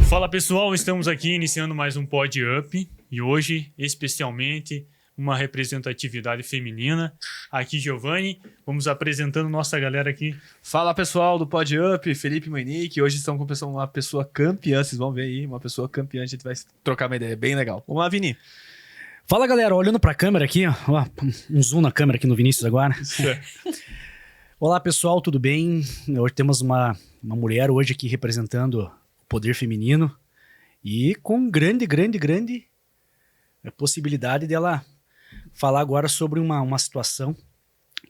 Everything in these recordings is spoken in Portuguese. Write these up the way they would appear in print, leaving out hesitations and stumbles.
Fala pessoal, estamos aqui iniciando mais um Pod Up e hoje, especialmente, uma representatividade feminina. Aqui, Giovanni, vamos apresentando nossa galera aqui. Fala pessoal do Pod Up, Felipe Moinique. Hoje estamos com uma pessoa campeã, vocês vão ver aí, uma pessoa campeã, a gente vai trocar uma ideia bem legal. Vamos lá, Vini. Fala galera, olhando pra câmera aqui, ó, um zoom na câmera aqui no Vinícius agora. Olá pessoal, tudo bem? Hoje temos uma mulher hoje aqui representando o poder feminino e com grande possibilidade dela falar agora sobre uma situação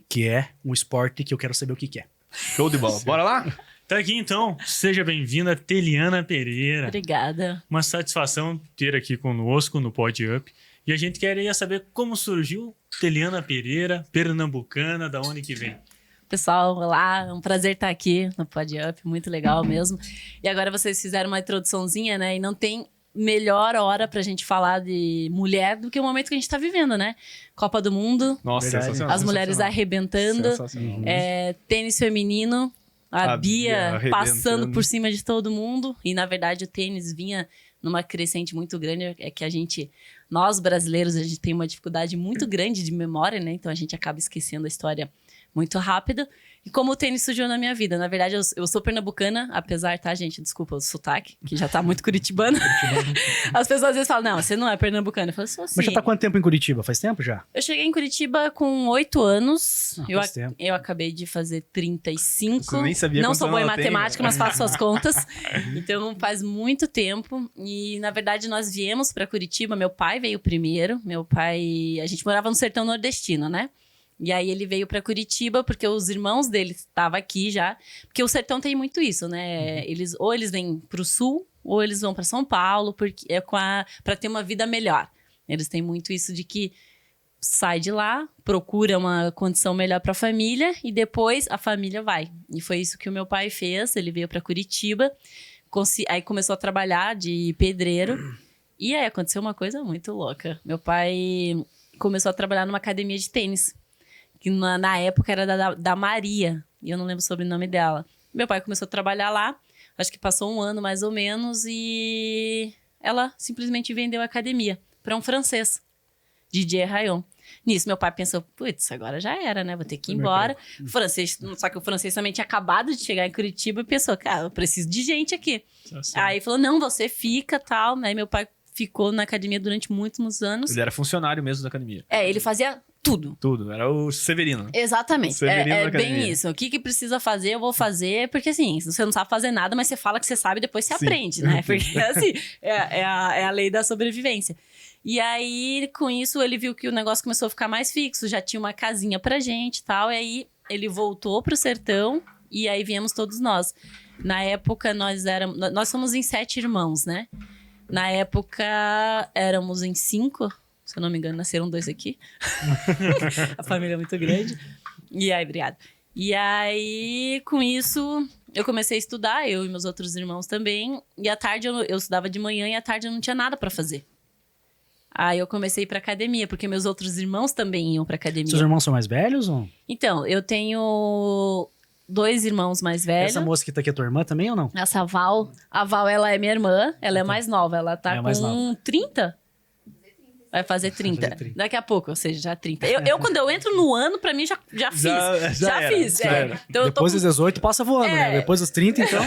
que é um esporte que eu quero saber o que é. Show de bola, bora lá? Tá aqui então, seja bem-vinda, Teliana Pereira. Obrigada. Uma satisfação ter aqui conosco no Pod Up. E a gente queria saber como surgiu Teliana Pereira, pernambucana, da onde que vem? Pessoal, olá, é um prazer estar aqui no Pod Up, muito legal mesmo. E agora vocês fizeram uma introduçãozinha, né? E não tem melhor hora pra gente falar de mulher do que o momento que a gente tá vivendo, né? Copa do Mundo, Nossa, sensacional. as mulheres arrebentando, tênis feminino, a Bia passando por cima de todo mundo. E, na verdade, o tênis vinha numa crescente muito grande. É que nós brasileiros, a gente tem uma dificuldade muito grande de memória, né? Então, a gente acaba esquecendo a história muito rápido. E como o tênis surgiu na minha vida? Na verdade, eu sou pernambucana, apesar, tá, gente? Desculpa o sotaque, que já tá muito curitibano. As pessoas às vezes falam, não, você não é pernambucana. Eu falo, sou sim. Mas já tá quanto tempo em Curitiba? Faz tempo já? Eu cheguei em Curitiba com 8 anos. Faz tempo. Eu acabei de fazer 35. Você nem sabia não quantos sou boa em anos ela tem, matemática, né? mas faço as contas. Então, faz muito tempo. E, na verdade, nós viemos pra Curitiba. Meu pai veio primeiro. A gente morava no sertão nordestino, né? E aí ele veio pra Curitiba porque os irmãos dele estavam aqui já. Porque o sertão tem muito isso, né? Ou eles vêm pro sul, ou eles vão pra São Paulo porque pra ter uma vida melhor. Eles têm muito isso de que sai de lá, procura uma condição melhor pra família e depois a família vai. E foi isso que o meu pai fez. Ele veio pra Curitiba, aí começou a trabalhar de pedreiro. E aí aconteceu uma coisa muito louca. Meu pai começou a trabalhar numa academia de tênis. Que na época era da Maria, e eu não lembro o sobrenome dela. Meu pai começou a trabalhar lá, acho que passou um ano mais ou menos, e ela simplesmente vendeu a academia para um francês, Didier Rayon. Nisso, meu pai pensou, putz, agora já era, né? Vou ter que ir embora. Só que o francês também tinha acabado de chegar em Curitiba e pensou, cara, eu preciso de gente aqui. Aí falou, não, você fica, tal. Aí meu pai ficou na academia durante muitos anos. Ele era funcionário mesmo da academia. Ele fazia tudo. Tudo, era o Severino. Exatamente, Severino é bem isso. O que precisa fazer, eu vou fazer. Porque assim, você não sabe fazer nada, mas você fala que você sabe e depois você aprende, né? Porque assim, é a lei da sobrevivência. E aí, com isso, ele viu que o negócio começou a ficar mais fixo. Já tinha uma casinha pra gente e tal. E aí, ele voltou pro sertão. E aí, viemos todos nós. Na época, nós somos em 7 irmãos, né? Na época, éramos em 5. Se eu não me engano, nasceram 2 aqui. A família é muito grande. E aí, obrigada. E aí, com isso, eu comecei a estudar, eu e meus outros irmãos também. E à tarde, eu estudava de manhã e à tarde eu não tinha nada pra fazer. Aí eu comecei a ir pra academia, porque meus outros irmãos também iam pra academia. Seus irmãos são mais velhos ou? Então, eu tenho 2 irmãos mais velhos. Essa moça que tá aqui é tua irmã também ou não? Essa Val. A Val, ela é minha irmã. Ela é mais nova. Ela tá com 30. Vai fazer 30. Daqui a pouco, ou seja, já 30. Eu quando eu entro no ano, pra mim, já fiz. Já fiz. Então, depois dos 18 passa voando, né? Depois dos 30, então...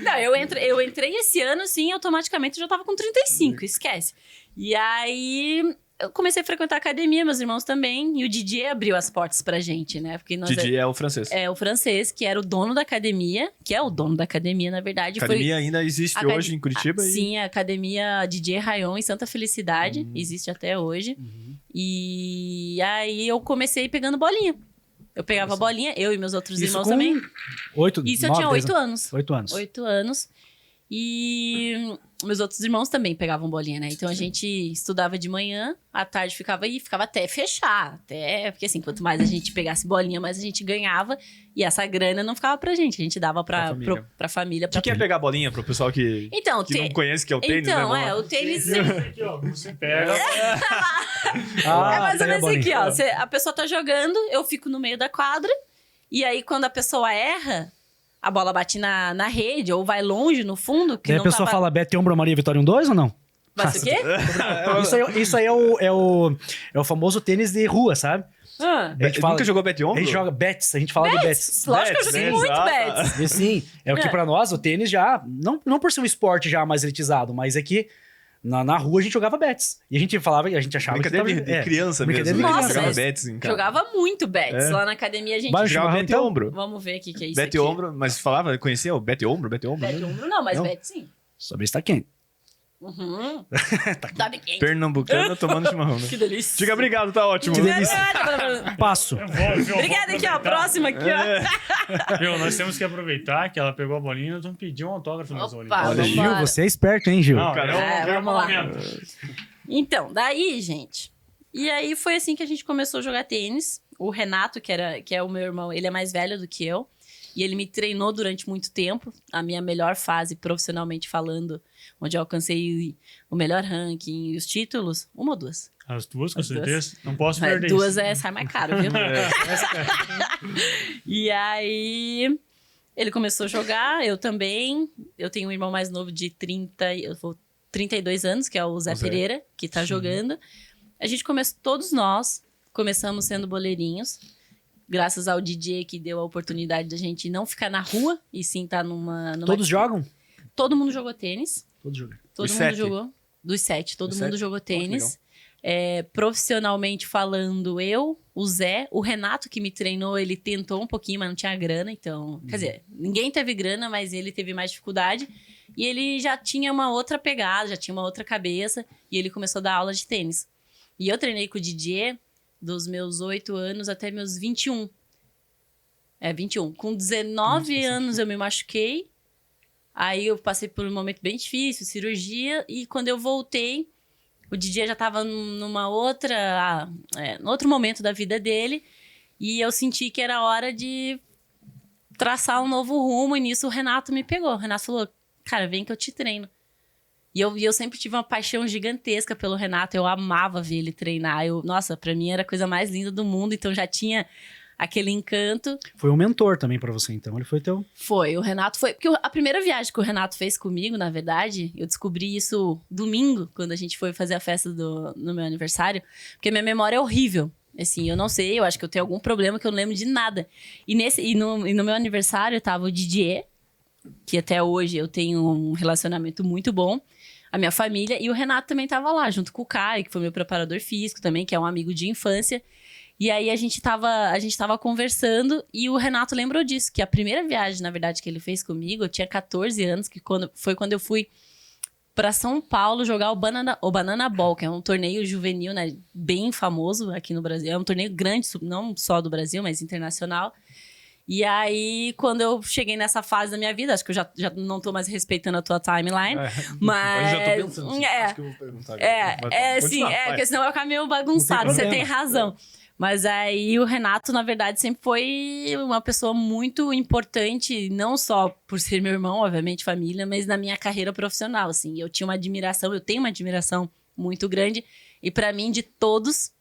Não, eu entrei esse ano, sim, automaticamente eu já tava com 35, esquece. E aí, eu comecei a frequentar a academia, meus irmãos também, e o Didier abriu as portas pra gente, né? Porque Didier é o francês. É, o francês, que era o dono da academia, que é o dono da academia, na verdade. A academia ainda existe hoje em Curitiba? Sim, a academia Didier Rayon em Santa Felicidade, existe até hoje. E aí, eu comecei pegando bolinha. Eu pegava a bolinha, eu e meus outros irmãos também. Isso eu tinha 8 anos. 8 anos. 8 anos. E meus outros irmãos também pegavam bolinha, né? Então a gente estudava de manhã, à tarde ficava aí, ficava até fechar. Porque assim, quanto mais a gente pegasse bolinha, mais a gente ganhava. E essa grana não ficava pra gente, a gente dava pra família. O que é pegar bolinha pro pessoal que não conhece que é o tênis, então, né? o tênis... Aqui, ó, você pega. é mais ou menos aqui, ó. A pessoa tá jogando, eu fico no meio da quadra. E aí, quando a pessoa erra... A bola bate na rede ou vai longe no fundo. Que Daí não a pessoa fala Bete Ombro Maria Vitória 1-2 ou não? Vai ser o quê? Isso aí é o famoso tênis de rua, sabe? A gente nunca jogou Bet Ombro? A gente joga bets, a gente fala de bets. Lógico que eu joguei muito bets. E sim, é o que pra nós, o tênis já, não por ser um esporte já mais elitizado, mas é que na rua a gente jogava bets. E a gente falava, a gente achava brincadeira que... de criança brincadeira mesmo. de Né? criança. Jogava bets em casa. Jogava muito bets. Lá na academia a gente Vai, jogava Bet então? Ombro. Vamos ver o que é isso Bet aqui. Ombro, mas falava, conhecia o Bet Ombro? Bet Ombro? Bet Ombro não, mas Não. bet sim. Sobre está quente. Uhum. Tá bem quente. Pernambucana tomando chimarrão. Né? Que delícia. Diga obrigado, tá ótimo. Que delícia. Passo. Obrigada aqui, ó. Próxima aqui, ó. Viu, nós temos que aproveitar que ela pegou a bolinha e nós vamos pedir um autógrafo nas Opa, Olimpíadas. Olha, vambora. Gil, você é esperto, hein, Gil? Não, cara, vamos lá. momento. Então, daí, gente. E aí foi assim que a gente começou a jogar tênis. O Renato, que é o meu irmão, ele é mais velho do que eu. E ele me treinou durante muito tempo. A minha melhor fase, profissionalmente falando, onde eu alcancei o melhor ranking e os títulos, uma ou duas. As duas, com As duas. certeza. Não posso Mas perder duas isso. sai mais caro, viu? E aí, ele começou a jogar, eu também. Eu tenho um irmão mais novo de 32 anos, que é o Zé Pereira, que tá jogando. A gente começou, todos nós começamos sendo boleirinhos. Graças ao DJ que deu a oportunidade da gente não ficar na rua e sim estar numa... Todos jogam? Todo mundo jogou tênis. Todos jogam. Todo Dos mundo 7? jogou. Dos 7, todo Dos mundo 7? jogou que tênis. Profissionalmente falando, eu, o Zé, o Renato que me treinou, ele tentou um pouquinho, mas não tinha grana, então... Quer dizer, ninguém teve grana, mas ele teve mais dificuldade. E ele já tinha uma outra pegada, já tinha uma outra cabeça, e ele começou a dar aula de tênis. E eu treinei com o Didier dos meus 8 anos até meus 21. 21. Com 19 anos eu me machuquei. Aí eu passei por um momento bem difícil, cirurgia. E quando eu voltei, o Didier já estava num outro momento da vida dele. E eu senti que era hora de traçar um novo rumo. E nisso o Renato me pegou. O Renato falou, cara, vem que eu te treino. E eu sempre tive uma paixão gigantesca pelo Renato. Eu amava ver ele treinar. Nossa, pra mim era a coisa mais linda do mundo. Então já tinha aquele encanto. Foi um mentor também pra você, então. Ele foi teu... Foi, o Renato foi... Porque a primeira viagem que o Renato fez comigo, na verdade, eu descobri isso domingo, quando a gente foi fazer a festa no meu aniversário. Porque minha memória é horrível. Assim, eu não sei, eu acho que eu tenho algum problema que eu não lembro de nada. E no meu aniversário tava o Didier, que até hoje eu tenho um relacionamento muito bom. A minha família. E o Renato também tava lá, junto com o Caio, que foi meu preparador físico também, que é um amigo de infância. E aí a gente tava conversando e o Renato lembrou disso, que a primeira viagem, na verdade, que ele fez comigo, eu tinha 14 anos, foi quando eu fui para São Paulo jogar o Banana Ball, que é um torneio juvenil, né, bem famoso aqui no Brasil. É um torneio grande, não só do Brasil, mas internacional. E aí, quando eu cheguei nessa fase da minha vida, acho que eu já não tô mais respeitando a tua timeline, mas... Eu já tô pensando assim, acho que eu vou perguntar. Porque senão vai ficar meio bagunçado, você tem razão. Mas aí o Renato, na verdade, sempre foi uma pessoa muito importante, não só por ser meu irmão, obviamente, família, mas na minha carreira profissional, assim. Eu tenho uma admiração muito grande. E pra mim, de todos,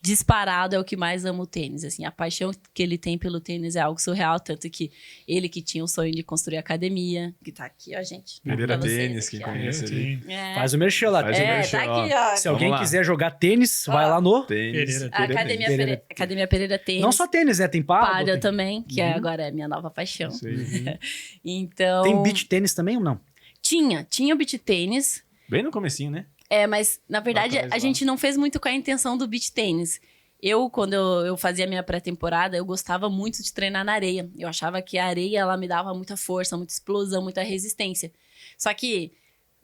disparado é o que mais amo o tênis, assim. A paixão que ele tem pelo tênis é algo surreal, tanto que ele que tinha o sonho de construir a academia, que tá aqui, ó, gente. Pereira pra vocês Tênis, aqui, quem ó. conhece ali. Faz o merchan lá. Faz o merchan, tá ó. aqui, ó. Se alguém Vamos lá. quiser jogar tênis, vai lá no... Tênis. Pereira. A Academia Pereira Tênis. Não só tênis, né? Tem pádel. Pádel tem... também, que agora é a minha nova paixão. Isso aí. Então... Tem beach tênis também ou não? Tinha o beach tênis. Bem no comecinho, né? Mas na verdade a gente não fez muito com a intenção do beach tênis. Quando eu fazia a minha pré-temporada, eu gostava muito de treinar na areia. Eu achava que a areia, ela me dava muita força, muita explosão, muita resistência. Só que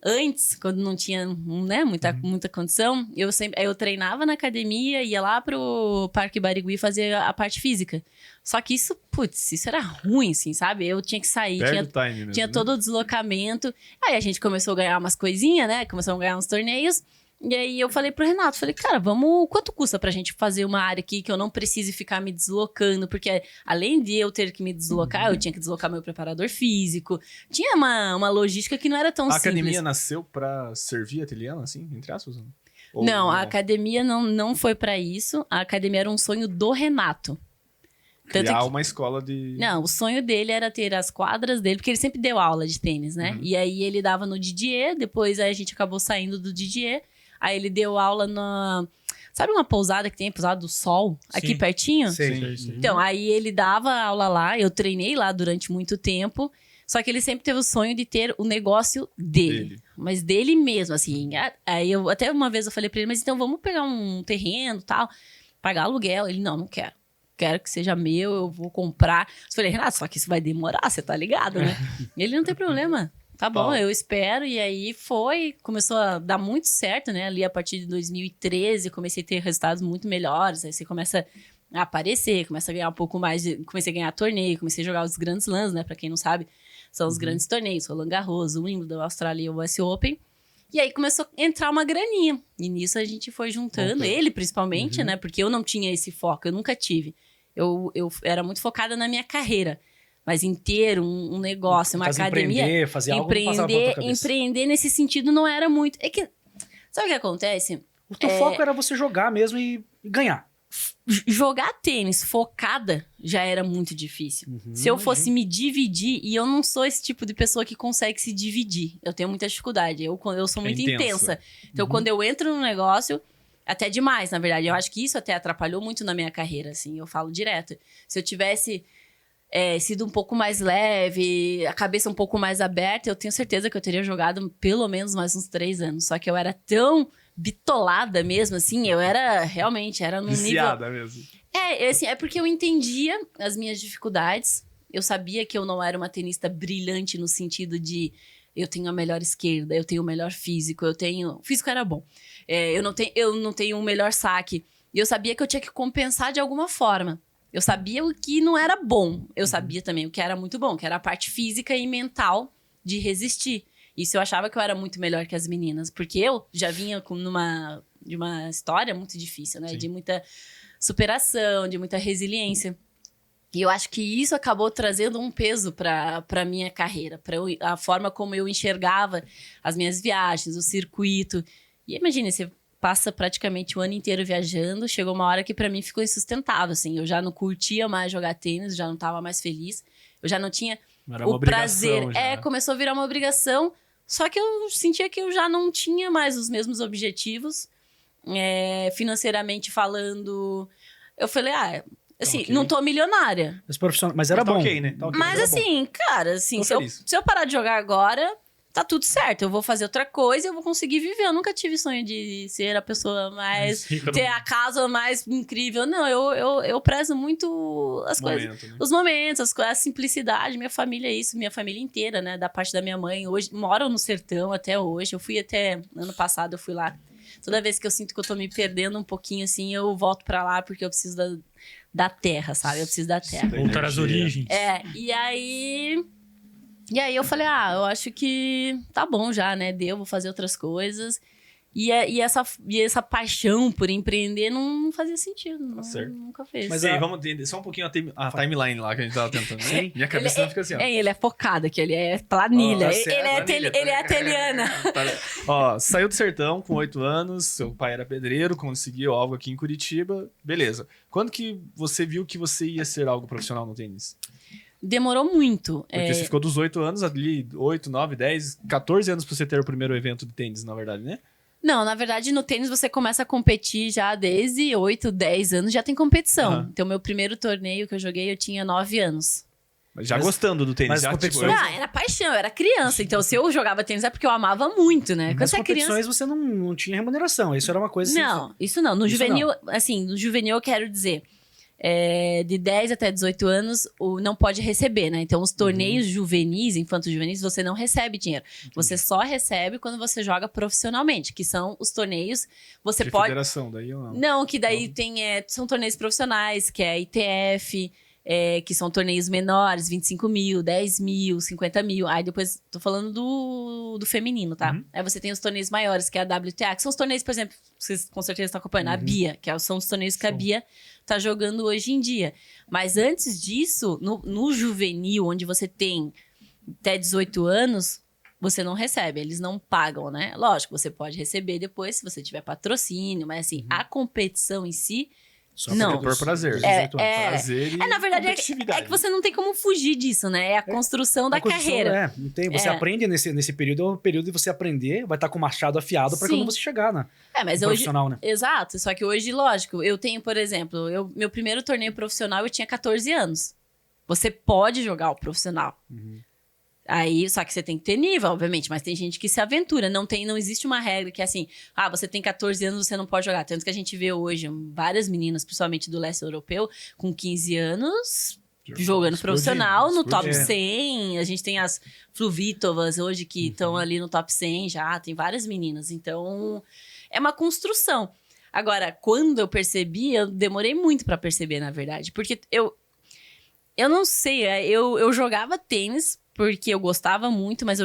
Antes, quando não tinha, né, muita condição, eu treinava na academia, ia lá pro Parque Barigui fazer a parte física. Só que isso era ruim, assim, sabe? Eu tinha que sair, tinha todo o deslocamento. Aí a gente começou a ganhar umas coisinhas, né? Começamos a ganhar uns torneios. E aí eu falei pro Renato, cara, quanto custa pra gente fazer uma área aqui que eu não precise ficar me deslocando? Porque além de eu ter que me deslocar, eu tinha que deslocar meu preparador físico. Tinha uma logística que não era tão simples. A academia nasceu pra servir ateliano, assim, entre aspas? Não, a academia não foi pra isso. A academia era um sonho do Renato. Criar uma escola de... Não, o sonho dele era ter as quadras dele, porque ele sempre deu aula de tênis, né? E aí ele dava no Didier, depois aí a gente acabou saindo do Didier. Aí ele deu aula na... Sabe uma pousada que tem, a Pousada do Sol? Sim. Aqui pertinho? Sim. Então, aí ele dava aula lá, eu treinei lá durante muito tempo. Só que ele sempre teve o sonho de ter o negócio dele. Mas dele mesmo, assim. Aí até uma vez eu falei pra ele, mas então vamos pegar um terreno e tal, pagar aluguel. Ele, não quero. Quero que seja meu, eu vou comprar. Eu falei, Renato, só que isso vai demorar, você tá ligado, né? Ele, não tem problema. Tá bom, eu espero. E aí começou a dar muito certo, né? Ali a partir de 2013, comecei a ter resultados muito melhores. Aí você começa a aparecer, começa a ganhar um pouco mais comecei a ganhar torneio, comecei a jogar os grandes lãs, né? Pra quem não sabe, são os grandes torneios. Roland Garros, o Wimbledon, a Austrália e o US Open. E aí começou a entrar uma graninha. E nisso a gente foi juntando, ele principalmente, né? Porque eu não tinha esse foco, eu nunca tive. Eu era muito focada na minha carreira. Mas em ter um negócio, uma academia... Fazer algo, não passava pela tua cabeça. Empreender nesse sentido não era muito... É que, sabe o que acontece? O teu foco era você jogar mesmo e ganhar. Jogar tênis focada já era muito difícil. Se eu fosse me dividir... E eu não sou esse tipo de pessoa que consegue se dividir. Eu tenho muita dificuldade. Eu sou muito intensa. Então, quando eu entro no negócio... Até demais, na verdade. Eu acho que isso até atrapalhou muito na minha carreira, assim. Eu falo direto. Se eu tivesse... sido um pouco mais leve, a cabeça um pouco mais aberta, eu tenho certeza que eu teria jogado pelo menos mais uns 3 anos. Só que eu era tão bitolada mesmo, assim, eu era realmente, era num viciada nível... mesmo. É porque eu entendia as minhas dificuldades, eu sabia que eu não era uma tenista brilhante no sentido de eu tenho a melhor esquerda, eu tenho o melhor físico, o físico era bom, eu não tenho o melhor saque, e eu sabia que eu tinha que compensar de alguma forma. Eu sabia o que não era bom. Eu sabia também o que era muito bom, que era a parte física e mental de resistir. Isso eu achava que eu era muito melhor que as meninas. Porque eu já vinha de uma história muito difícil, né? Sim. De muita superação, de muita resiliência. E eu acho que isso acabou trazendo um peso para minha carreira. A forma como eu enxergava as minhas viagens, o circuito. E imagina, você passa praticamente o ano inteiro viajando, chegou uma hora que pra mim ficou insustentável, assim, eu já não curtia mais jogar tênis, já não tava mais feliz, eu já não tinha o prazer. Começou a virar uma obrigação, só que eu sentia que eu já não tinha mais os mesmos objetivos, financeiramente falando, eu falei, assim, não tô milionária. Mas era bom. Ok, né? Mas assim, cara, assim, se eu parar de jogar agora... Tá tudo certo, eu vou fazer outra coisa e eu vou conseguir viver. Eu nunca tive sonho de ser a pessoa mais... ter a casa mais incrível. Não, eu prezo muito as coisas. Né? Os momentos, a simplicidade. Minha família é isso, minha família inteira, né? Da parte da minha mãe. Hoje, moram no sertão até hoje. Eu fui até... Ano passado eu fui lá. Toda vez que eu sinto que eu tô me perdendo um pouquinho, assim, eu volto pra lá porque eu preciso da terra, sabe? Eu preciso da terra. Voltar às origens. E aí eu falei, eu acho que tá bom já, né? Vou fazer outras coisas. E essa paixão por empreender não fazia sentido. Nunca fez. Mas aí, vamos entender só um pouquinho a timeline lá que a gente tava tentando. Né? Minha cabeça não fica assim, ó. Ele é focado, que ele é planilha. Ele é ateliana. Ó, saiu do sertão com 8 anos, seu pai era pedreiro, conseguiu algo aqui em Curitiba. Beleza. Quando que você viu que você ia ser algo profissional no tênis? Demorou muito. Porque você ficou dos 8 anos ali, 8, 9, 10, 14 anos pra você ter o primeiro evento de tênis, na verdade, né? Não, na verdade, no tênis você começa a competir já desde 8, 10 anos, já tem competição. Então, meu primeiro torneio que eu joguei, eu tinha 9 anos. Mas gostando do tênis. Mas já, competições... era paixão, eu era criança. Então, se eu jogava tênis é porque eu amava muito, né? Quando Nas você é competições criança... você não tinha remuneração, isso era uma coisa... Não, isso não. No juvenil, assim, no juvenil eu quero dizer... de 10 até 18 anos, não pode receber, né? Então, os torneios juvenis, infantos juvenis, você não recebe dinheiro. Você só recebe quando você joga profissionalmente, que são os torneios. Você De pode. federação, daí ou não? Não, que daí são torneios profissionais, que é a ITF, que são torneios menores, 25 mil, 10 mil, 50 mil. Aí depois, tô falando do feminino, tá? Aí você tem os torneios maiores, que é a WTA, que são os torneios, por exemplo, vocês com certeza estão acompanhando, a Bia, que são os torneios que a Bia tá jogando hoje em dia. Mas antes disso, no juvenil, onde você tem até 18 anos, você não recebe, eles não pagam, né? Lógico, você pode receber depois, se você tiver patrocínio, mas assim, a competição em si, Só não. Por prazer. Prazer e na verdade, competitividade. é que você não tem como fugir disso, né? É a construção da carreira. Não tem, você aprende nesse período, é o período de você aprender, vai estar com o machado afiado para quando você chegar, né? Mas no hoje, profissional, né? Exato, só que hoje, lógico, eu tenho, por exemplo, meu primeiro torneio profissional eu tinha 14 anos. Você pode jogar o profissional. Aí, só que você tem que ter nível, obviamente, mas tem gente que se aventura. Não existe uma regra que é assim, você tem 14 anos, você não pode jogar. Tanto que a gente vê hoje várias meninas, principalmente do leste europeu, com 15 anos, jogando profissional no top 100. A gente tem as Fluvitovas hoje que estão ali no top 100 já, tem várias meninas. Então, é uma construção. Agora, quando eu percebi, eu demorei muito pra perceber, na verdade. Porque eu não sei, eu jogava tênis porque eu gostava muito, mas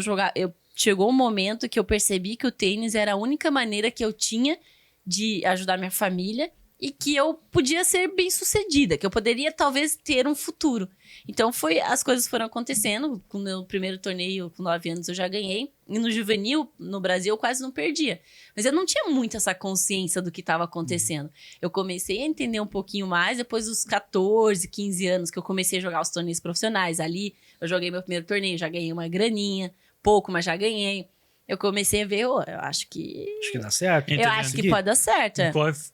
chegou um momento que eu percebi que o tênis era a única maneira que eu tinha de ajudar minha família e que eu podia ser bem-sucedida, que eu poderia talvez ter um futuro. Então as coisas foram acontecendo. Com o meu primeiro torneio, com 9 anos, eu já ganhei. E no juvenil, no Brasil, eu quase não perdia. Mas eu não tinha muito essa consciência do que estava acontecendo. Eu comecei a entender um pouquinho mais depois dos 14, 15 anos que eu comecei a jogar os torneios profissionais. Ali, eu joguei meu primeiro torneio, já ganhei uma graninha. Pouco, mas já ganhei. Eu comecei a ver, eu acho que... Acho que dá certo. Eu acho que pode dar certo.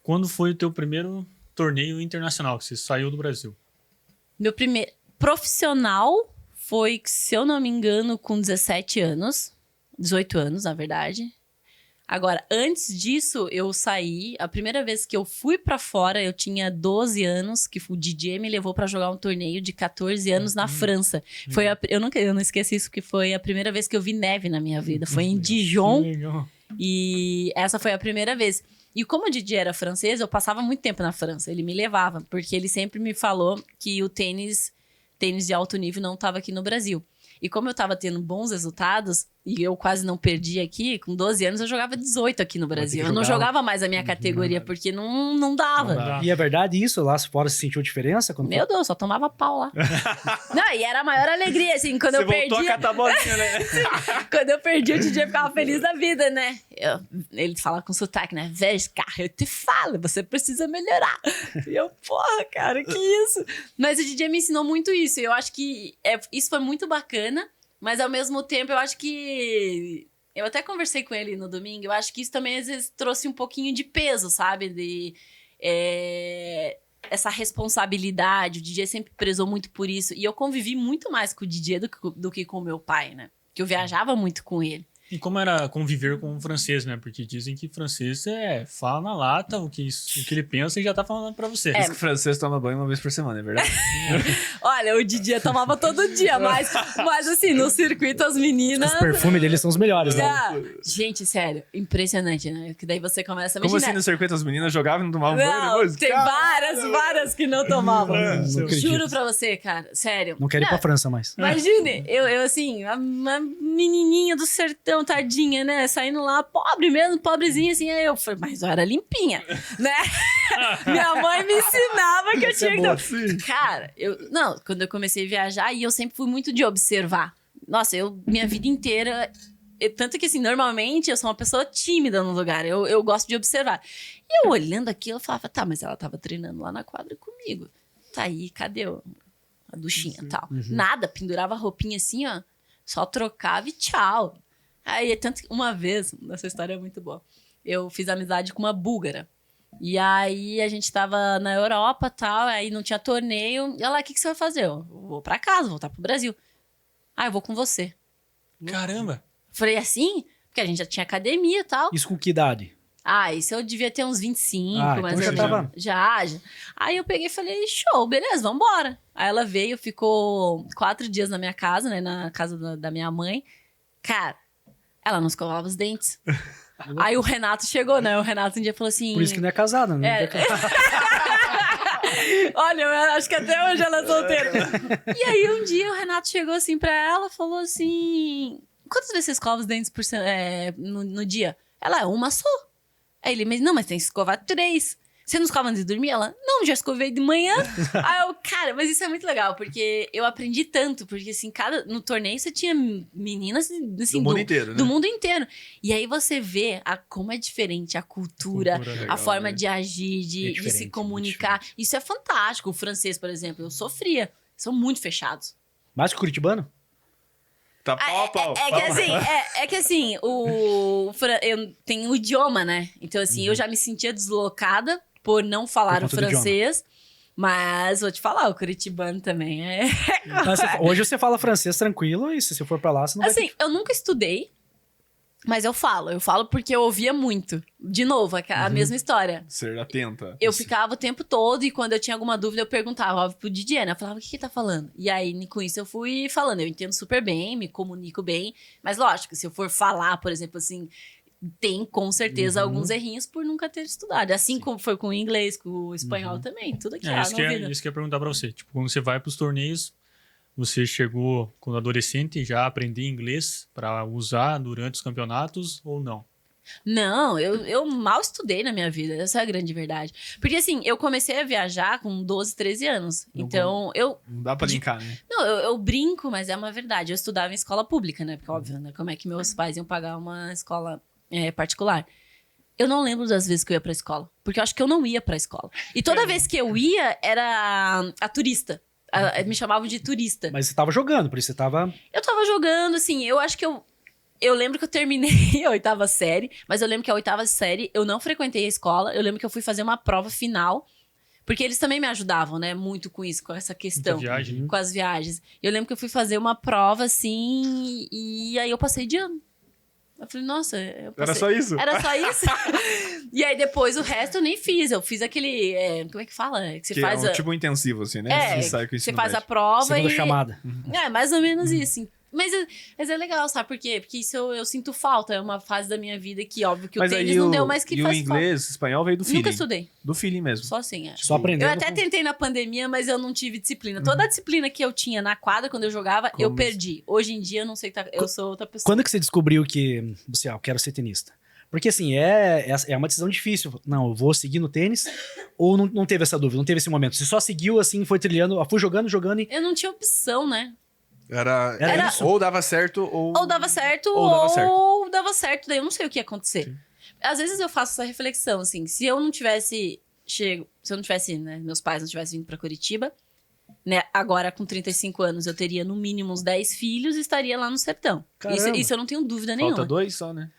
Quando foi o teu primeiro torneio internacional que você saiu do Brasil? Meu primeiro profissional foi, se eu não me engano, com 17 anos. 18 anos, na verdade. Agora, antes disso, eu saí. A primeira vez que eu fui pra fora, eu tinha 12 anos, que o DJ me levou pra jogar um torneio de 14 anos na França. Eu não esqueci isso, porque foi a primeira vez que eu vi neve na minha vida. Foi em Dijon. E essa foi a primeira vez. E como o DJ era francês, eu passava muito tempo na França. Ele me levava, porque ele sempre me falou que o tênis de alto nível não estava aqui no Brasil. E como eu estava tendo bons resultados, e eu quase não perdi aqui, com 12 anos eu jogava 18 aqui no Brasil. Eu não jogava mais a minha categoria, porque não dava. E é verdade isso? Lá fora você sentiu diferença? Meu Deus, só tomava pau lá. Não, e era a maior alegria, assim, quando eu perdi... Você voltou a catar bolinha, né? Quando eu perdi, o DJ ficava feliz da vida, né? Ele fala com sotaque, né? Vesca, eu te falo, você precisa melhorar. E eu, porra, cara, que isso? Mas o DJ me ensinou muito isso. Eu acho que isso foi muito bacana. Mas, ao mesmo tempo, eu acho que... Eu até conversei com ele no domingo. Eu acho que isso também, às vezes, trouxe um pouquinho de peso, sabe? Essa responsabilidade. O DJ sempre prezou muito por isso. E eu convivi muito mais com o DJ do que com o meu pai, né? Porque eu viajava muito com ele. E como era conviver com o francês, né? Porque dizem que francês fala na lata o que ele pensa e já tá falando pra você. Diz que o francês toma banho uma vez por semana, é verdade? Olha, o Didier tomava todo dia, mas assim, no circuito as meninas... Os perfumes deles são os melhores, né? Gente, sério, impressionante, né? Que daí você começa a imaginar. Como assim no circuito as meninas jogavam e não tomavam banho depois? Tem várias que não tomavam. Juro pra você, cara, sério. Não quero ir pra França mais. Imagine, eu assim, uma menininha do sertão, tadinha, né? Saindo lá, pobre mesmo, pobrezinha, assim. Aí eu falei, mas eu era limpinha, né? Minha mãe me ensinava que eu tinha que... Assim. Cara, quando eu comecei a viajar, e eu sempre fui muito de observar. Nossa, minha vida inteira... Tanto que, assim, normalmente eu sou uma pessoa tímida no lugar. Eu gosto de observar. E eu olhando aquilo, eu falava, tá, mas ela tava treinando lá na quadra comigo. Tá aí, cadê a duchinha e tal? Nada, pendurava a roupinha assim, ó. Só trocava e tchau. Aí, tanto que uma vez, essa história é muito boa, eu fiz amizade com uma búlgara. E aí, a gente tava na Europa e tal, aí não tinha torneio. E ela, o que você vai fazer? Eu vou pra casa, vou voltar pro Brasil. Eu vou com você. Caramba! Falei, assim? Porque a gente já tinha academia e tal. Isso com que idade? Ah, isso eu devia ter uns 25, Ah, mas então já tava... Já. Aí eu peguei e falei, show, beleza, vambora. Aí ela veio, ficou 4 dias na minha casa, né? Na casa da minha mãe. Cara, ela não escovava os dentes. Aí o Renato chegou, né? O Renato um dia falou assim... Por isso que não é casada, né? É. Olha, eu acho que até hoje ela é solteira. E aí um dia o Renato chegou assim pra ela e falou assim... Quantas vezes você escova os dentes no dia? Ela, uma só. Aí ele, mas tem que escovar 3. Você não escova antes de dormir? Ela, não, já escovei de manhã. Aí eu, cara, mas isso é muito legal, porque eu aprendi tanto, porque assim, no torneio você tinha meninas assim, do mundo inteiro, né? Do mundo inteiro. E aí você vê como é diferente a cultura, legal, a forma né? de agir, de se comunicar. Isso é fantástico. O francês, por exemplo, eu sofria. São muito fechados. Mais que o curitibano? Tá pau a pau. É que assim, eu tenho o idioma, né? Então, assim, eu já me sentia deslocada por não falar o francês. Mas vou te falar, o curitibano também é. Hoje você fala francês tranquilo e se você for pra lá, você não vai assim, eu nunca estudei, mas eu falo. Eu falo porque eu ouvia muito. De novo, a mesma história. Ser atenta. Eu ficava o tempo todo e quando eu tinha alguma dúvida eu perguntava, óbvio, pro DJ, né? Eu falava, o que tá falando? E aí, com isso, eu fui falando. Eu entendo super bem, me comunico bem. Mas lógico, se eu for falar, por exemplo, assim... Tem, com certeza, alguns errinhos por nunca ter estudado. Assim como foi com o inglês, com o espanhol também. Tudo aqui. Isso que eu ia perguntar pra você. Tipo, quando você vai pros torneios, você chegou, quando adolescente, já a aprender inglês pra usar durante os campeonatos ou não? Não, eu mal estudei na minha vida. Essa é a grande verdade. Porque, assim, eu comecei a viajar com 12, 13 anos. Então, eu... Não dá pra linkar, né? Não, eu brinco, mas é uma verdade. Eu estudava em escola pública, né? Porque, óbvio, né? Como é que meus pais iam pagar uma escola... particular. Eu não lembro das vezes que eu ia pra escola. Porque eu acho que eu não ia pra escola. E toda vez que eu ia, era a turista. Me chamavam de turista. Mas você tava jogando, por isso você tava... Eu tava jogando, assim, eu acho que eu lembro que eu terminei a 8ª série, mas eu lembro que a 8ª série eu não frequentei a escola. Eu lembro que eu fui fazer uma prova final, porque eles também me ajudavam, né, muito com isso, com essa questão. Muita viagem. Com as viagens. Eu lembro que eu fui fazer uma prova, assim, e aí eu passei de ano. Eu falei, nossa, eu passei... Era só isso? Era só isso? E aí depois o resto eu nem fiz. Eu fiz aquele... como é que fala? Que você faz é tipo um intensivo, assim, né? você faz a prova Segunda e... chamada. mais ou menos isso. Mas é legal, sabe por quê? Porque isso eu sinto falta. É uma fase da minha vida que, óbvio, que o tênis não deu mais que faz falta. E o inglês, espanhol veio do feeling. Nunca estudei. Do feeling mesmo. Só assim, Só aprendendo. Eu até tentei na pandemia, mas eu não tive disciplina. Toda a disciplina que eu tinha na quadra, quando eu jogava, eu perdi. Hoje em dia, eu não sei, eu sou outra pessoa. Quando que você descobriu que você, eu quero ser tenista? Porque, assim, é uma decisão difícil. Não, eu vou seguir no tênis ou não teve essa dúvida, não teve esse momento? Você só seguiu, assim, foi trilhando, fui jogando e... Eu não tinha opção, né? Era isso. Ou dava certo, ou dava certo, ou dava certo. Daí eu não sei o que ia acontecer. Sim. Às vezes eu faço essa reflexão, assim, se eu não tivesse né, meus pais não tivessem vindo pra Curitiba, né, agora com 35 anos eu teria no mínimo uns 10 filhos e estaria lá no sertão. Isso eu não tenho dúvida nenhuma. Falta 2 só, né?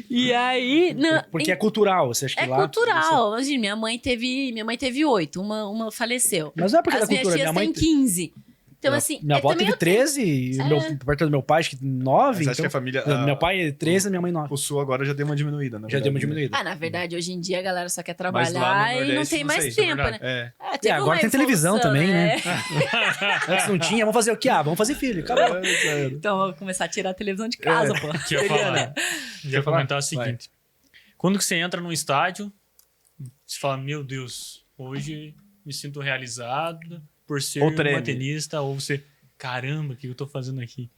E aí... Porque é cultural, você acha que lá... É cultural. Imagina, minha mãe teve 8, uma faleceu. Mas não é porque as da cultura, minhas minha tias mãe... têm 15. Então, assim... Minha avó teve 13, e perto do meu pai, acho que 9. Mas acho que a família... Meu pai 13 e minha mãe 9. O sul agora já deu uma diminuída, né? Já deu uma diminuída. Na verdade, hoje em dia a galera só quer trabalhar e não tem mais tempo, né? Agora tem televisão também, né? Antes não tinha, vamos fazer o quê? Vamos fazer filho, acabou. Então, vou começar a tirar a televisão de casa, pô. Ia comentar o seguinte. Quando que você entra num estádio, você fala, meu Deus, hoje me sinto realizado por ser uma tenista, ou você, caramba, o que eu tô fazendo aqui?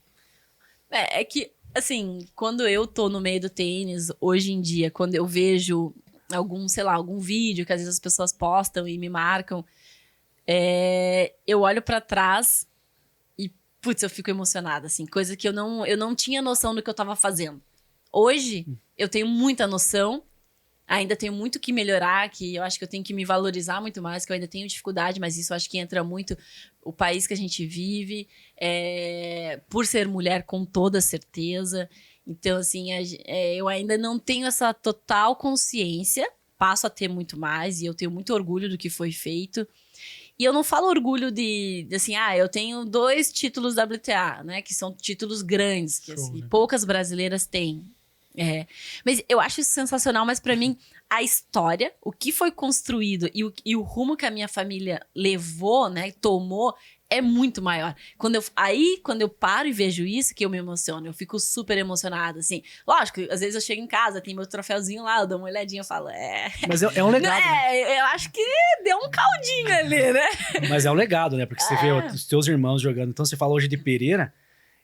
É que, assim, quando eu tô no meio do tênis, hoje em dia, quando eu vejo algum vídeo que às vezes as pessoas postam e me marcam, eu olho pra trás e, putz, eu fico emocionada, assim, coisa que eu não tinha noção do que eu tava fazendo. Hoje, eu tenho muita noção, ainda tenho muito que melhorar, que eu acho que eu tenho que me valorizar muito mais, que eu ainda tenho dificuldade, mas isso eu acho que entra muito o país que a gente vive, por ser mulher, com toda certeza. Então, assim, eu ainda não tenho essa total consciência, passo a ter muito mais, e eu tenho muito orgulho do que foi feito. E eu não falo orgulho de assim, eu tenho 2 títulos WTA, né, que são títulos grandes, que assim, poucas brasileiras têm. Mas eu acho isso sensacional, mas pra mim, a história, o que foi construído e o rumo que a minha família levou, né, tomou, é muito maior. Quando eu paro e vejo isso, que eu me emociono. Eu fico super emocionada, assim. Lógico, às vezes eu chego em casa, tem meu troféuzinho lá, eu dou uma olhadinha e falo, Mas é um legado, né? Eu acho que deu um caldinho ali, né? Mas é um legado, né? Porque você vê os teus irmãos jogando. Então, você fala hoje de Pereira,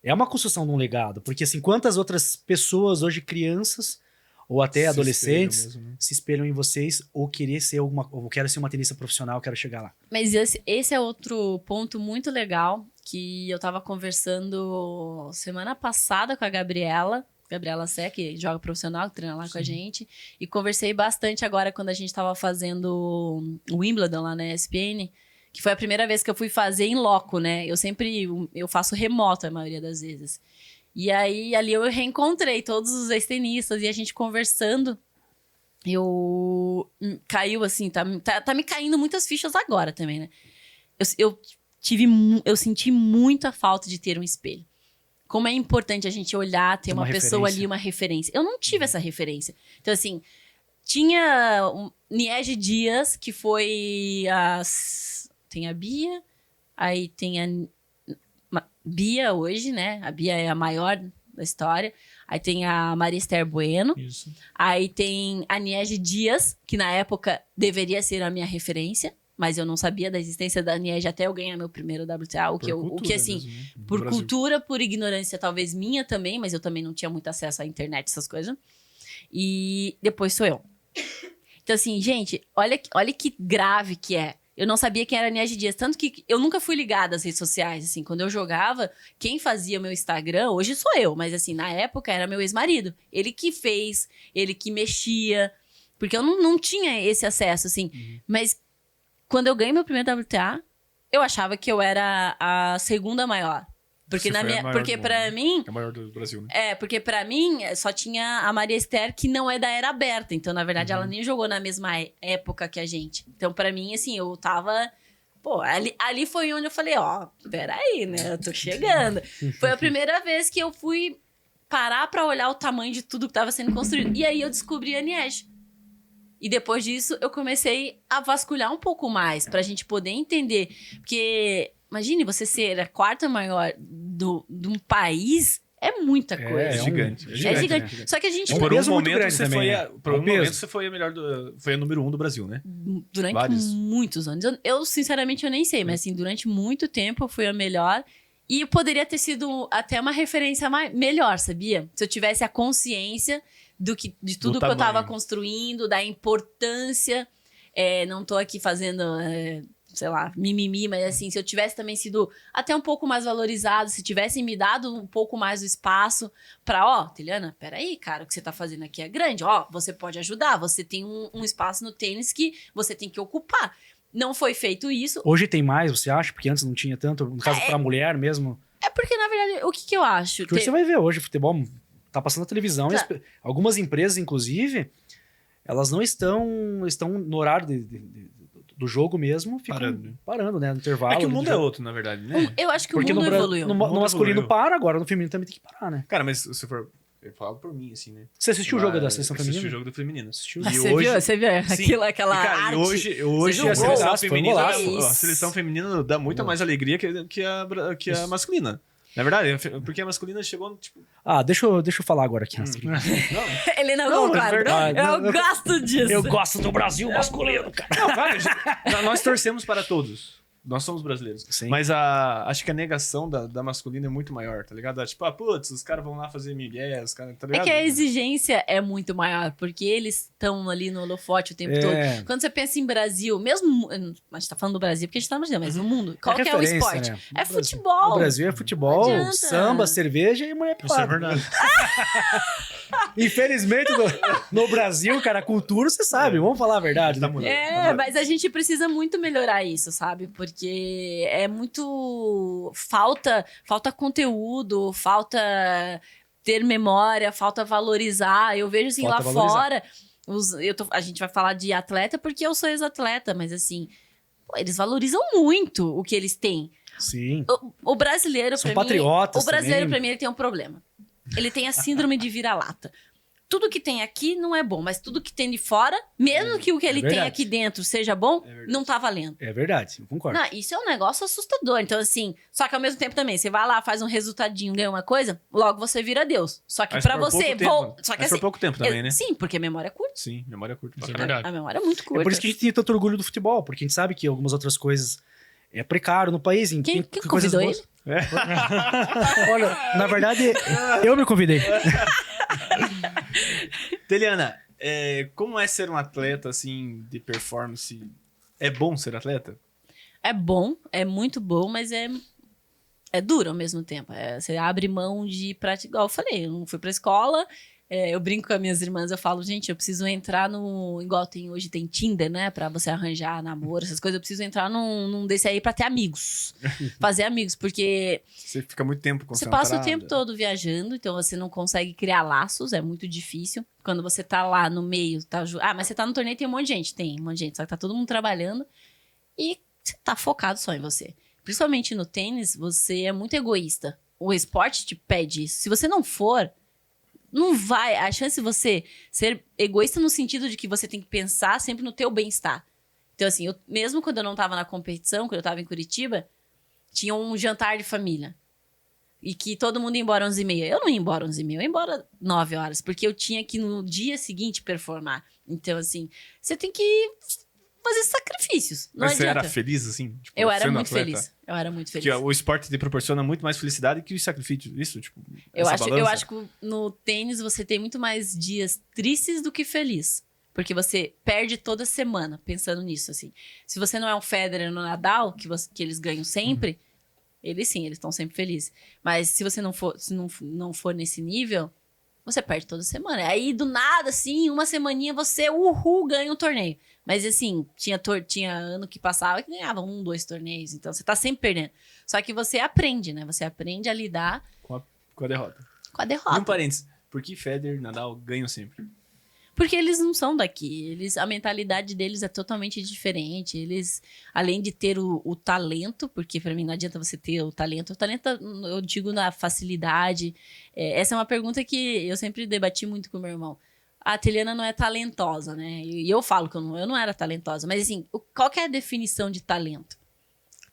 é uma construção de um legado. Porque, assim, quantas outras pessoas hoje, crianças ou até adolescentes, se espelham em vocês ou querer ser ou quero ser uma tenista profissional, quero chegar lá. Mas esse é outro ponto muito legal que eu tava conversando semana passada com a Gabriela Sé, que joga profissional, que treina lá com a gente, e conversei bastante agora quando a gente tava fazendo o Wimbledon lá na ESPN, que foi a primeira vez que eu fui fazer em loco, né? Eu faço remoto a maioria das vezes. E aí, ali eu reencontrei todos os ex-tenistas e a gente conversando. Caiu assim, tá me caindo muitas fichas agora também, né? Eu senti muita falta de ter um espelho. Como é importante a gente olhar, ter uma pessoa ali, uma referência. Eu não tive essa referência. Então, assim, tinha Niege Dias, que foi tem a Bia, aí tem a Bia hoje, né? A Bia é a maior da história. Aí tem a Maria Esther Bueno. Isso. Aí tem a Niege Dias, que na época deveria ser a minha referência, mas eu não sabia da existência da Niege até eu ganhar meu primeiro WTA. O que assim, mesmo, né? Por cultura, por ignorância, talvez minha também, mas eu também não tinha muito acesso à internet, essas coisas. E depois sou eu. Então, assim, gente, olha que grave que é. Eu não sabia quem era a Niege Dias. Tanto que eu nunca fui ligada às redes sociais, assim. Quando eu jogava, quem fazia o meu Instagram, hoje sou eu. Mas, assim, na época era meu ex-marido. Ele que fez, ele que mexia. Porque eu não tinha esse acesso, assim. Mas quando eu ganhei meu primeiro WTA, eu achava que eu era a segunda maior. Porque porque pra mim... É a maior do Brasil, né? Porque pra mim só tinha a Maria Esther, que não é da era aberta. Então, na verdade, ela nem jogou na mesma época que a gente. Então, pra mim, assim, eu tava... Pô, ali foi onde eu falei, peraí, né? Eu tô chegando. Foi a primeira vez que eu fui parar pra olhar o tamanho de tudo que tava sendo construído. E aí eu descobri a Niege. E depois disso, eu comecei a vasculhar um pouco mais, pra gente poder entender. Porque... Imagine você ser a quarta maior de um país, é muita coisa. É gigante. É gigante. Né? Só que a gente... Por um momento você foi a melhor foi a número 1 do Brasil, né? Durante muitos anos. Eu, sinceramente, eu nem sei, mas assim, durante muito tempo eu fui a melhor. E eu poderia ter sido até uma referência melhor, sabia? Se eu tivesse a consciência de tudo que eu tava construindo, da importância. Não tô aqui fazendo... sei lá, mimimi, mas assim, se eu tivesse também sido até um pouco mais valorizado, se tivessem me dado um pouco mais do espaço pra, Teliana, peraí, cara, o que você tá fazendo aqui é grande, você pode ajudar, você tem um espaço no tênis que você tem que ocupar. Não foi feito isso. Hoje tem mais, você acha? Porque antes não tinha tanto, no caso pra mulher mesmo. É porque, na verdade, o que eu acho? Porque você vai ver hoje, futebol tá passando na televisão, algumas empresas, inclusive, elas não estão no horário do jogo mesmo, ficam parando, né? No intervalo. É que o mundo é outro, na verdade, né? Eu acho que o mundo evoluiu. No masculino para, agora no feminino também tem que parar, né? Cara, mas se for... Eu falo por mim, assim, né? Você assistiu o jogo da seleção feminina? Assisti o jogo da feminina. Você viu aquela arte? E hoje a seleção feminina dá muita mais alegria que a masculina. Na verdade, porque a masculina chegou, tipo... deixa eu falar agora aqui. Ele não concorda. Eu gosto disso. Eu gosto do Brasil masculino, cara. Não, nós torcemos para todos. Nós somos brasileiros. Sim. Mas acho que a negação da masculina é muito maior, tá ligado? Tipo, os caras vão lá fazer migué, os caras, tá ligado? É que a exigência é muito maior, porque eles estão ali no holofote o tempo todo. Quando você pensa em Brasil, mesmo... A gente tá falando do Brasil porque a gente tá imaginando, mas no mundo, qual que é o esporte? Né? É futebol. No Brasil é futebol, samba, cerveja e mulher pelada. Isso é verdade. Infelizmente, no Brasil, cara, a cultura, você sabe, vamos falar a verdade. Mas a gente precisa muito melhorar isso, sabe? Porque é muito... Falta conteúdo, falta ter memória, falta valorizar. Eu vejo assim, lá fora... A gente vai falar de atleta porque eu sou ex-atleta, mas assim... eles valorizam muito o que eles têm. Sim. O brasileiro, são patriotas o brasileiro, também. pra mim, ele tem um problema. Ele tem a síndrome de vira-lata. tudo que tem aqui não é bom, mas tudo que tem de fora, mesmo que o que ele tem aqui dentro seja bom, não tá valendo. É verdade, eu concordo. Não, isso é um negócio assustador. Então, assim, só que ao mesmo tempo também, você vai lá, faz um resultadinho, ganha uma coisa, logo você vira Deus. Só que pra você... Só que por pouco tempo também, né? Sim, porque a memória é curta. Sim, memória curta. Isso é verdade. A memória é muito curta. É por isso que a gente tem tanto orgulho do futebol, porque a gente sabe que algumas outras coisas é precário no país. Quem convidou ele? Olha, na verdade, eu me convidei. Teliana, como é ser um atleta, assim, de performance? É bom ser atleta? É bom, é muito bom, mas é duro ao mesmo tempo. Você abre mão de prática. Igual eu falei, eu não fui pra escola, eu brinco com as minhas irmãs, eu falo, gente, eu preciso entrar no... Igual hoje tem Tinder, né? Pra você arranjar namoro, essas coisas. Eu preciso entrar num desse aí pra ter amigos. Fazer amigos, porque... Você fica muito tempo concentrado. Você passa o tempo todo viajando, então você não consegue criar laços, é muito difícil. Quando você tá lá no meio, mas você tá no torneio, tem um monte de gente. Tem um monte de gente, só que tá todo mundo trabalhando. E você tá focado só em você. Principalmente no tênis, você é muito egoísta. O esporte te pede isso. Se você não for... Não vai. A chance de você ser egoísta no sentido de que você tem que pensar sempre no teu bem-estar. Então, assim, mesmo quando eu não tava na competição, quando eu tava em Curitiba, tinha um jantar de família. E que todo mundo ia embora 11h30. Eu não ia embora 11h30, eu ia embora 9 horas. Porque eu tinha que, no dia seguinte, performar. Então, assim, você tem que fazer sacrifícios. Não Mas adianta. você era feliz, assim? Tipo, Eu era muito atleta? feliz. Eu era muito feliz. Que o esporte te proporciona muito mais felicidade que o sacrifício. Isso, tipo, Eu essa acho balança? que no tênis você tem muito mais dias tristes do que feliz. Porque você perde toda semana pensando nisso, assim. Se você não é um Federer no Nadal, que eles ganham sempre, eles estão sempre felizes. Mas se você não for nesse nível, você perde toda semana. Aí, do nada, assim, uma semaninha você, ganha um torneio. Mas, assim, tinha ano que passava que ganhava 1, 2 torneios. Então, você tá sempre perdendo. Só que você aprende, né? Você aprende a lidar Com a derrota. com a E um derrota. parênteses. Por que Federer e Nadal ganham sempre? Porque eles não são daqui. A mentalidade deles é totalmente diferente. Eles, além de ter o talento, porque pra mim não adianta você ter o talento. O talento, eu digo na facilidade. Essa é uma pergunta que eu sempre debati muito com o meu irmão. A Teliana não é talentosa, né? E eu falo que eu não era talentosa. Mas assim, qual que é a definição de talento?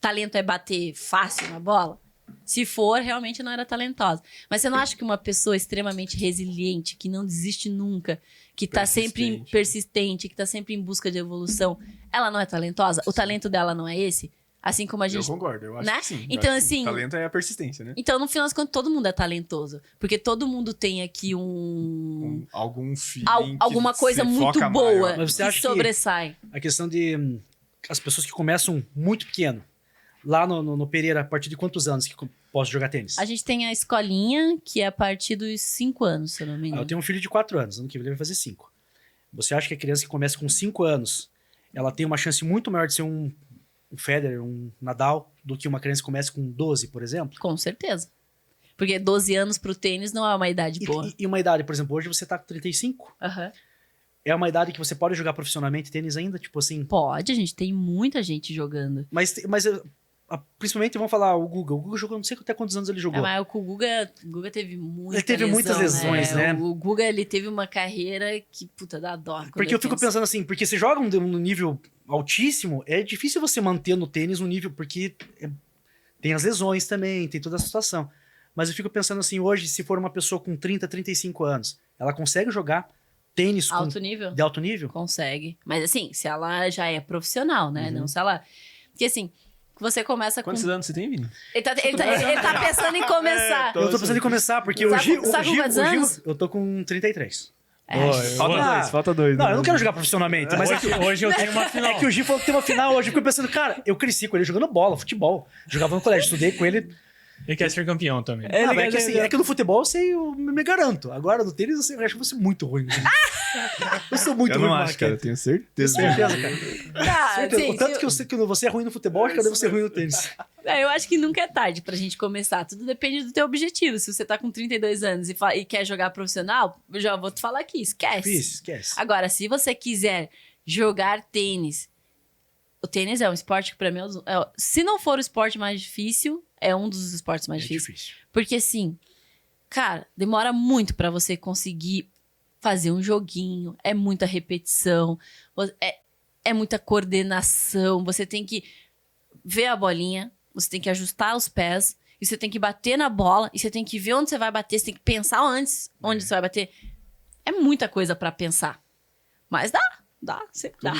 Talento é bater fácil na bola? Se for, realmente não era talentosa. Mas você não acha que uma pessoa extremamente resiliente, que não desiste nunca, que tá sempre persistente, que tá sempre em busca de evolução, ela não é talentosa? O talento dela não é esse? Assim como a gente... Eu concordo, eu acho né? que sim. Então, assim... O talento é a persistência, né? Então, no final das contas, todo mundo é talentoso. Porque todo mundo tem aqui algum feeling alguma que coisa se muito foca boa maior. Mas você que acha que sobressai. a questão de as pessoas que começam muito pequeno, lá no Pereira, a partir de quantos anos que posso jogar tênis? A gente tem a escolinha, que é a partir dos 5 anos, se eu não me engano. Eu tenho um filho de 4 anos, ano que vem ele vai fazer 5. Você acha que a criança que começa com 5 anos, ela tem uma chance muito maior de ser um Federer, um Nadal, do que uma criança que começa com 12, por exemplo? Com certeza. Porque 12 anos pro tênis não é uma idade boa. E uma idade, por exemplo, hoje você tá com 35. Uhum. É uma idade que você pode jogar profissionalmente tênis ainda? Tipo assim... Pode, a gente tem muita gente jogando. Mas principalmente, vamos falar, o Guga. O Guga jogou, não sei até quantos anos ele jogou. Mas o Guga teve muita Ele teve muitas lesões, né? O Guga, ele teve uma carreira que, puta, dá dó. Porque eu fico pensando assim, porque você joga num nível altíssimo, é difícil você manter no tênis um nível, porque tem as lesões também, tem toda a situação. Mas eu fico pensando assim, hoje, se for uma pessoa com 30, 35 anos, ela consegue jogar tênis de alto nível? Consegue. Mas assim, se ela já é profissional, né? Não se ela... Porque assim... Você começa Quantos anos você tem, Vini? Ele tá pensando em começar. Eu tô pensando em começar, porque sabe com quantos anos? Eu tô com 33. Falta dois. Não, eu não quero jogar profissionalmente, mas hoje eu tenho uma final. É que o Gi falou que tem uma final hoje. Eu fico pensando, cara, eu cresci com ele jogando bola, futebol. Jogava no colégio, estudei com ele. Ele quer ser campeão também. É que no futebol eu me garanto. Agora no tênis eu acho que você muito ruim. Eu sou muito ruim. Eu não acho, cara. Eu tenho certeza. Cara. Sim, O tanto que eu sei que você é ruim no futebol, acho que eu devo ser ruim no tênis. Eu acho que nunca é tarde pra gente começar. Tudo depende do teu objetivo. Se você tá com 32 anos e quer jogar profissional, eu já vou te falar aqui, esquece. Esquece. Agora, se você quiser jogar tênis, o tênis é um esporte que pra mim, se não for o esporte mais difícil, é um dos esportes mais difíceis. Difícil. Porque assim, cara, demora muito pra você conseguir fazer um joguinho, é muita repetição, é muita coordenação, você tem que ver a bolinha, você tem que ajustar os pés, e você tem que bater na bola, e você tem que ver onde você vai bater, você tem que pensar antes onde você vai bater. É muita coisa pra pensar. Mas sempre dá.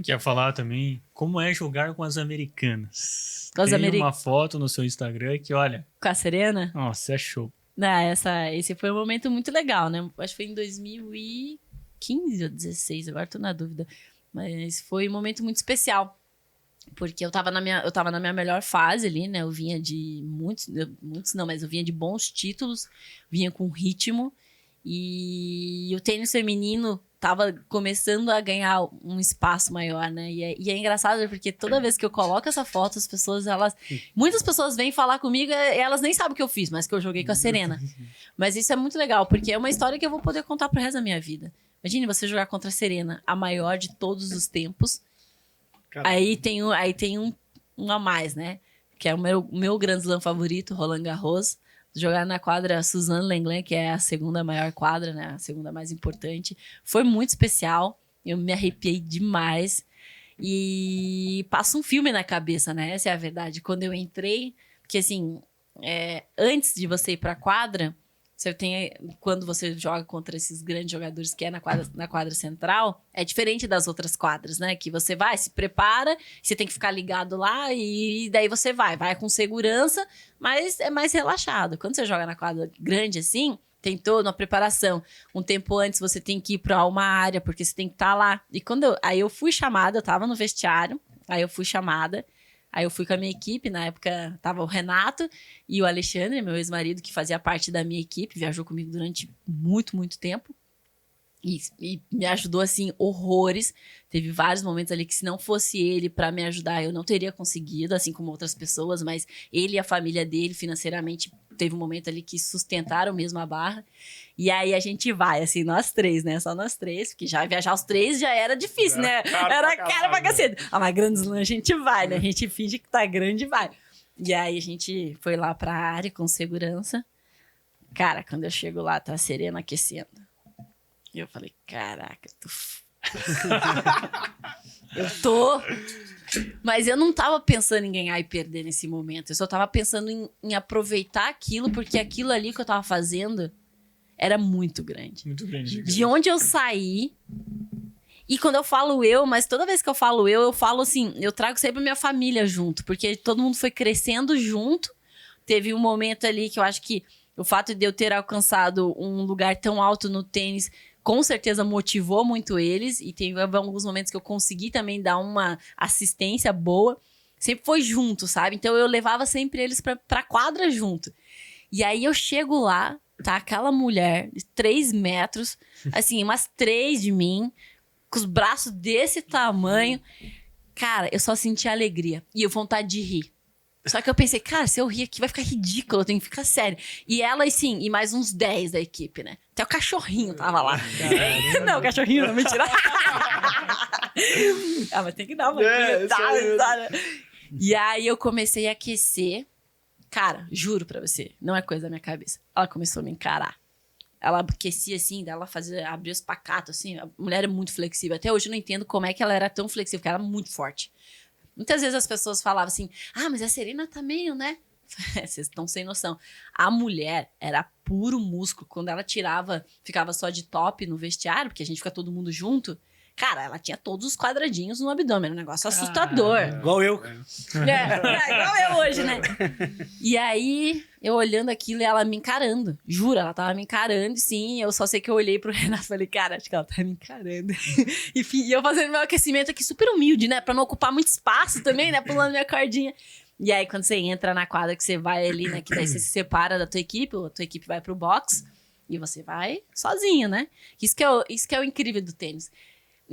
Quer falar também como é jogar com as americanas. Com as Tem uma foto no seu Instagram que, olha... Com a Serena? Nossa, é show. Esse foi um momento muito legal, né? Acho que foi em 2015 ou 2016, agora tô na dúvida. Mas foi um momento muito especial. Porque eu tava na minha melhor fase ali, né? Eu vinha de mas eu vinha de bons títulos, vinha com ritmo. E o tênis feminino tava começando a ganhar um espaço maior, né? E é engraçado porque toda vez que eu coloco essa foto, as pessoas, muitas pessoas vêm falar comigo e elas nem sabem o que eu fiz, mas que eu joguei com a Serena. Mas isso é muito legal, porque é uma história que eu vou poder contar pro resto da minha vida. Imagine você jogar contra a Serena, a maior de todos os tempos. Caramba. Aí tem um a mais, né? Que é o meu Grand Slam favorito, Roland Garros. Jogar na quadra Suzanne Lenglen, que é a segunda maior quadra, né? A segunda mais importante. Foi muito especial. Eu me arrepiei demais. E passa um filme na cabeça, né? Essa é a verdade. Quando eu entrei... Porque, assim, antes de você ir pra quadra... Quando você joga contra esses grandes jogadores que é na quadra central, é diferente das outras quadras, né? Que você vai, se prepara, você tem que ficar ligado lá e daí você vai com segurança, mas é mais relaxado. Quando você joga na quadra grande assim, tem toda uma preparação. Um tempo antes você tem que ir para uma área, porque você tem que estar lá. E aí eu fui chamada, eu tava no vestiário, aí eu fui chamada. Aí eu fui com a minha equipe, na época tava o Renato e o Alexandre, meu ex-marido, que fazia parte da minha equipe, viajou comigo durante muito, muito tempo. E me ajudou, assim, horrores. Teve vários momentos ali que se não fosse ele para me ajudar, eu não teria conseguido, assim como outras pessoas, mas ele e a família dele, financeiramente, teve um momento ali que sustentaram mesmo a barra. E aí a gente vai, assim, nós três, né? Só nós três, porque já viajar os três já era difícil, né? Era caro pra cacete. Mas Grand Slam a gente vai, né? A gente finge que tá grande e vai. E aí a gente foi lá pra área com segurança. Cara, quando eu chego lá, tá a Serena aquecendo. E eu falei, caraca, eu tô... Mas eu não tava pensando em ganhar e perder nesse momento. Eu só tava pensando em aproveitar aquilo, porque aquilo ali que eu tava fazendo era muito grande. Muito grande. De onde eu saí... E quando eu falo mas toda vez que eu falo assim, eu trago sempre minha família junto, porque todo mundo foi crescendo junto. Teve um momento ali que eu acho que o fato de eu ter alcançado um lugar tão alto no tênis... Com certeza motivou muito eles. E teve alguns momentos que eu consegui também dar uma assistência boa. Sempre foi junto, sabe? Então eu levava sempre eles pra quadra junto. E aí eu chego lá, tá aquela mulher de 3 metros, assim, umas 3 de mim, com os braços desse tamanho. Cara, eu só senti alegria. E eu vontade de rir. Só que eu pensei, cara, se eu rir aqui vai ficar ridículo, eu tenho que ficar sério. E ela, assim, e mais uns 10 da equipe, né? Até o cachorrinho tava lá. Não, o cachorrinho não, mentira. Mas tem que dar uma cuidada. E aí eu comecei a aquecer. Cara, juro pra você, não é coisa da minha cabeça. Ela começou a me encarar. Ela aquecia assim, ela abria os pacatos, assim. A mulher é muito flexível. Até hoje eu não entendo como é que ela era tão flexível, porque ela era muito forte. Muitas vezes as pessoas falavam assim, mas a Serena tá meio, né? Vocês estão sem noção. A mulher era puro músculo. Quando ela ficava só de top no vestiário, porque a gente fica todo mundo junto. Cara, ela tinha todos os quadradinhos no abdômen. Era um negócio assustador. Igual eu. Igual eu hoje, né? E aí, eu olhando aquilo e ela me encarando. Juro, ela tava me encarando, sim. Eu só sei que eu olhei pro Renato e falei, cara, acho que ela tá me encarando. Enfim, e eu fazendo meu aquecimento aqui super humilde, né? Pra não ocupar muito espaço também, né? Pulando minha cordinha. E aí, quando você entra na quadra, que você vai ali, né? Que daí você se separa da tua equipe, ou a tua equipe vai pro box. E você vai sozinho, né? Isso que é o incrível do tênis.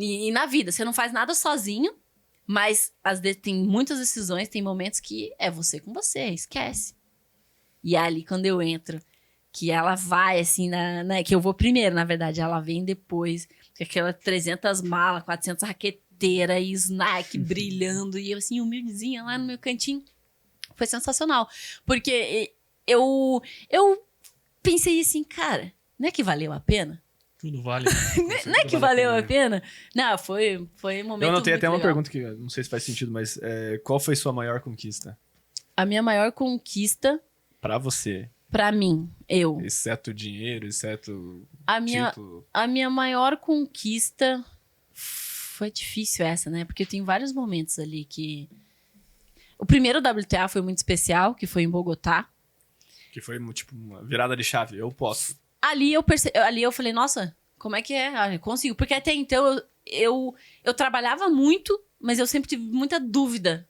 E na vida, você não faz nada sozinho, mas tem muitas decisões, tem momentos que é você com você, esquece. E ali, quando eu entro, que ela vai assim, que eu vou primeiro, na verdade, ela vem depois, com aquela 300 malas, 400 raqueteiras e os Nike brilhando, e eu assim, humildezinha lá no meu cantinho. Foi sensacional, porque eu pensei assim, cara, não é que valeu a pena? Tudo vale. Não é que valeu a pena? Não, foi um momento Eu anotei muito até uma legal. pergunta que não sei se faz sentido, mas qual foi sua maior conquista? A minha maior conquista, Pra você, pra mim, exceto dinheiro, exceto a minha, título. a minha maior conquista foi difícil essa, né? Porque eu tenho vários momentos ali que... O primeiro WTA foi muito especial, que foi em Bogotá. Que foi, tipo, uma virada de chave. Eu posso. Ali eu falei, nossa, como é que é? Ah, eu consigo. Porque até então eu trabalhava muito, mas eu sempre tive muita dúvida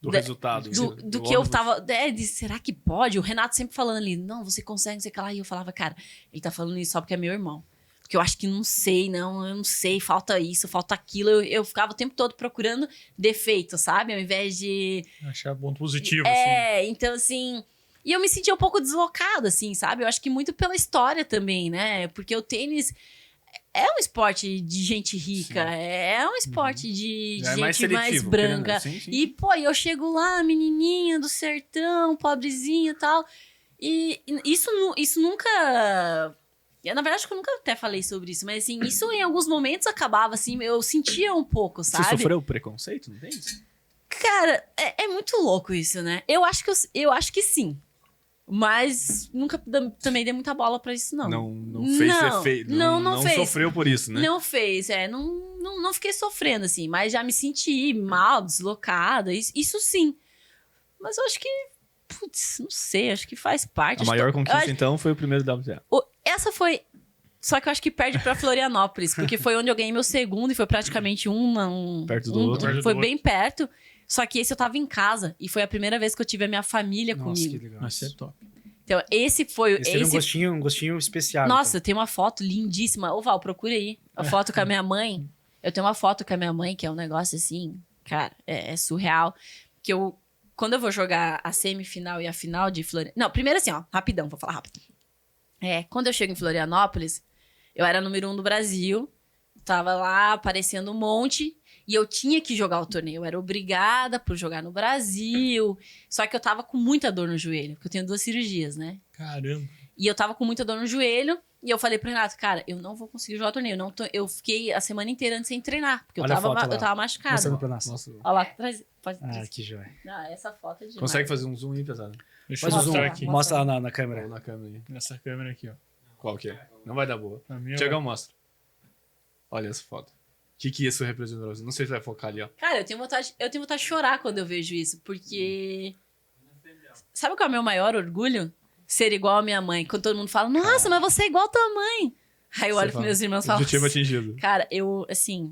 Do resultado. do que eu tava. Será que pode? O Renato sempre falando ali, não, você consegue, não sei o que lá. E eu falava, cara, ele tá falando isso só porque é meu irmão. Porque eu acho que não sei, eu não sei, falta isso, falta aquilo. Eu ficava o tempo todo procurando defeito, sabe? Ao invés de. Achar ponto positivo, assim. Então assim. E eu me sentia um pouco deslocada, assim, sabe? Eu acho que muito pela história também, né? Porque o tênis é um esporte de gente rica, é um esporte de Já é gente mais mais seletivo, branca. sim, sim. E, pô, eu chego lá, menininha do sertão, pobrezinha e tal. E isso nunca... Na verdade, acho que eu nunca até falei sobre isso, mas assim, isso em alguns momentos acabava, assim, eu sentia um pouco, sabe? Você sofreu preconceito, não tem isso? Cara, é muito louco isso, né? Eu acho que sim. Mas nunca também dei muita bola pra isso, não. Não fez efeito. Não fez. sofreu por isso, né? Não fez, não fiquei sofrendo, assim. Mas já me senti mal, deslocada, isso sim. Mas eu acho que, putz, não sei, acho que faz parte. A maior conquista, então, foi o primeiro WTA. Essa foi... Só que eu acho que perde pra Florianópolis, porque foi onde eu ganhei meu segundo e foi praticamente Perto do outro. Foi bem perto. Só que esse eu tava em casa e foi a primeira vez que eu tive a minha família Nossa, comigo. que legal. Nossa, é top. Então, esse foi... Esse teve um gostinho especial. Nossa, tem uma foto lindíssima. Ô, Val, procura aí. A foto com a minha mãe. Eu tenho uma foto com a minha mãe, que é um negócio assim... Cara, é surreal. Que quando eu vou jogar a semifinal e a final de Florianópolis... Não, primeiro assim, ó. Rapidão, vou falar rápido. Quando eu chego em Florianópolis, eu era número 1 do Brasil. Tava lá aparecendo um monte... E eu tinha que jogar o torneio. Eu era obrigada por jogar no Brasil. Só que eu tava com muita dor no joelho. Porque eu tenho 2 cirurgias, né? Caramba. E eu tava com muita dor no joelho. E eu falei pro Renato, cara, eu não vou conseguir jogar o torneio. Eu fiquei a semana inteira antes sem treinar. Porque eu tava machucada. Mostrando pra nós. Nossa. Olha lá atrás. Que joia. Não, essa foto é demais. Consegue fazer um zoom aí, pesado? Deixa eu Faz o zoom. mostrar aqui. Mostra lá na câmera. Ou na câmera aí. Nessa câmera aqui, ó. Qual que é? Não vai dar boa. A minha Tiagão, mostra. Olha essa foto. O que isso representa pra você? Não sei se vai focar ali, ó. Cara, eu tenho vontade de chorar quando eu vejo isso. Porque... Sabe qual é o meu maior orgulho? Ser igual a minha mãe. Quando todo mundo fala, nossa, mas você é igual a tua mãe. Aí eu olho pros meus irmãos e falo... Objetivo atingido. Cara,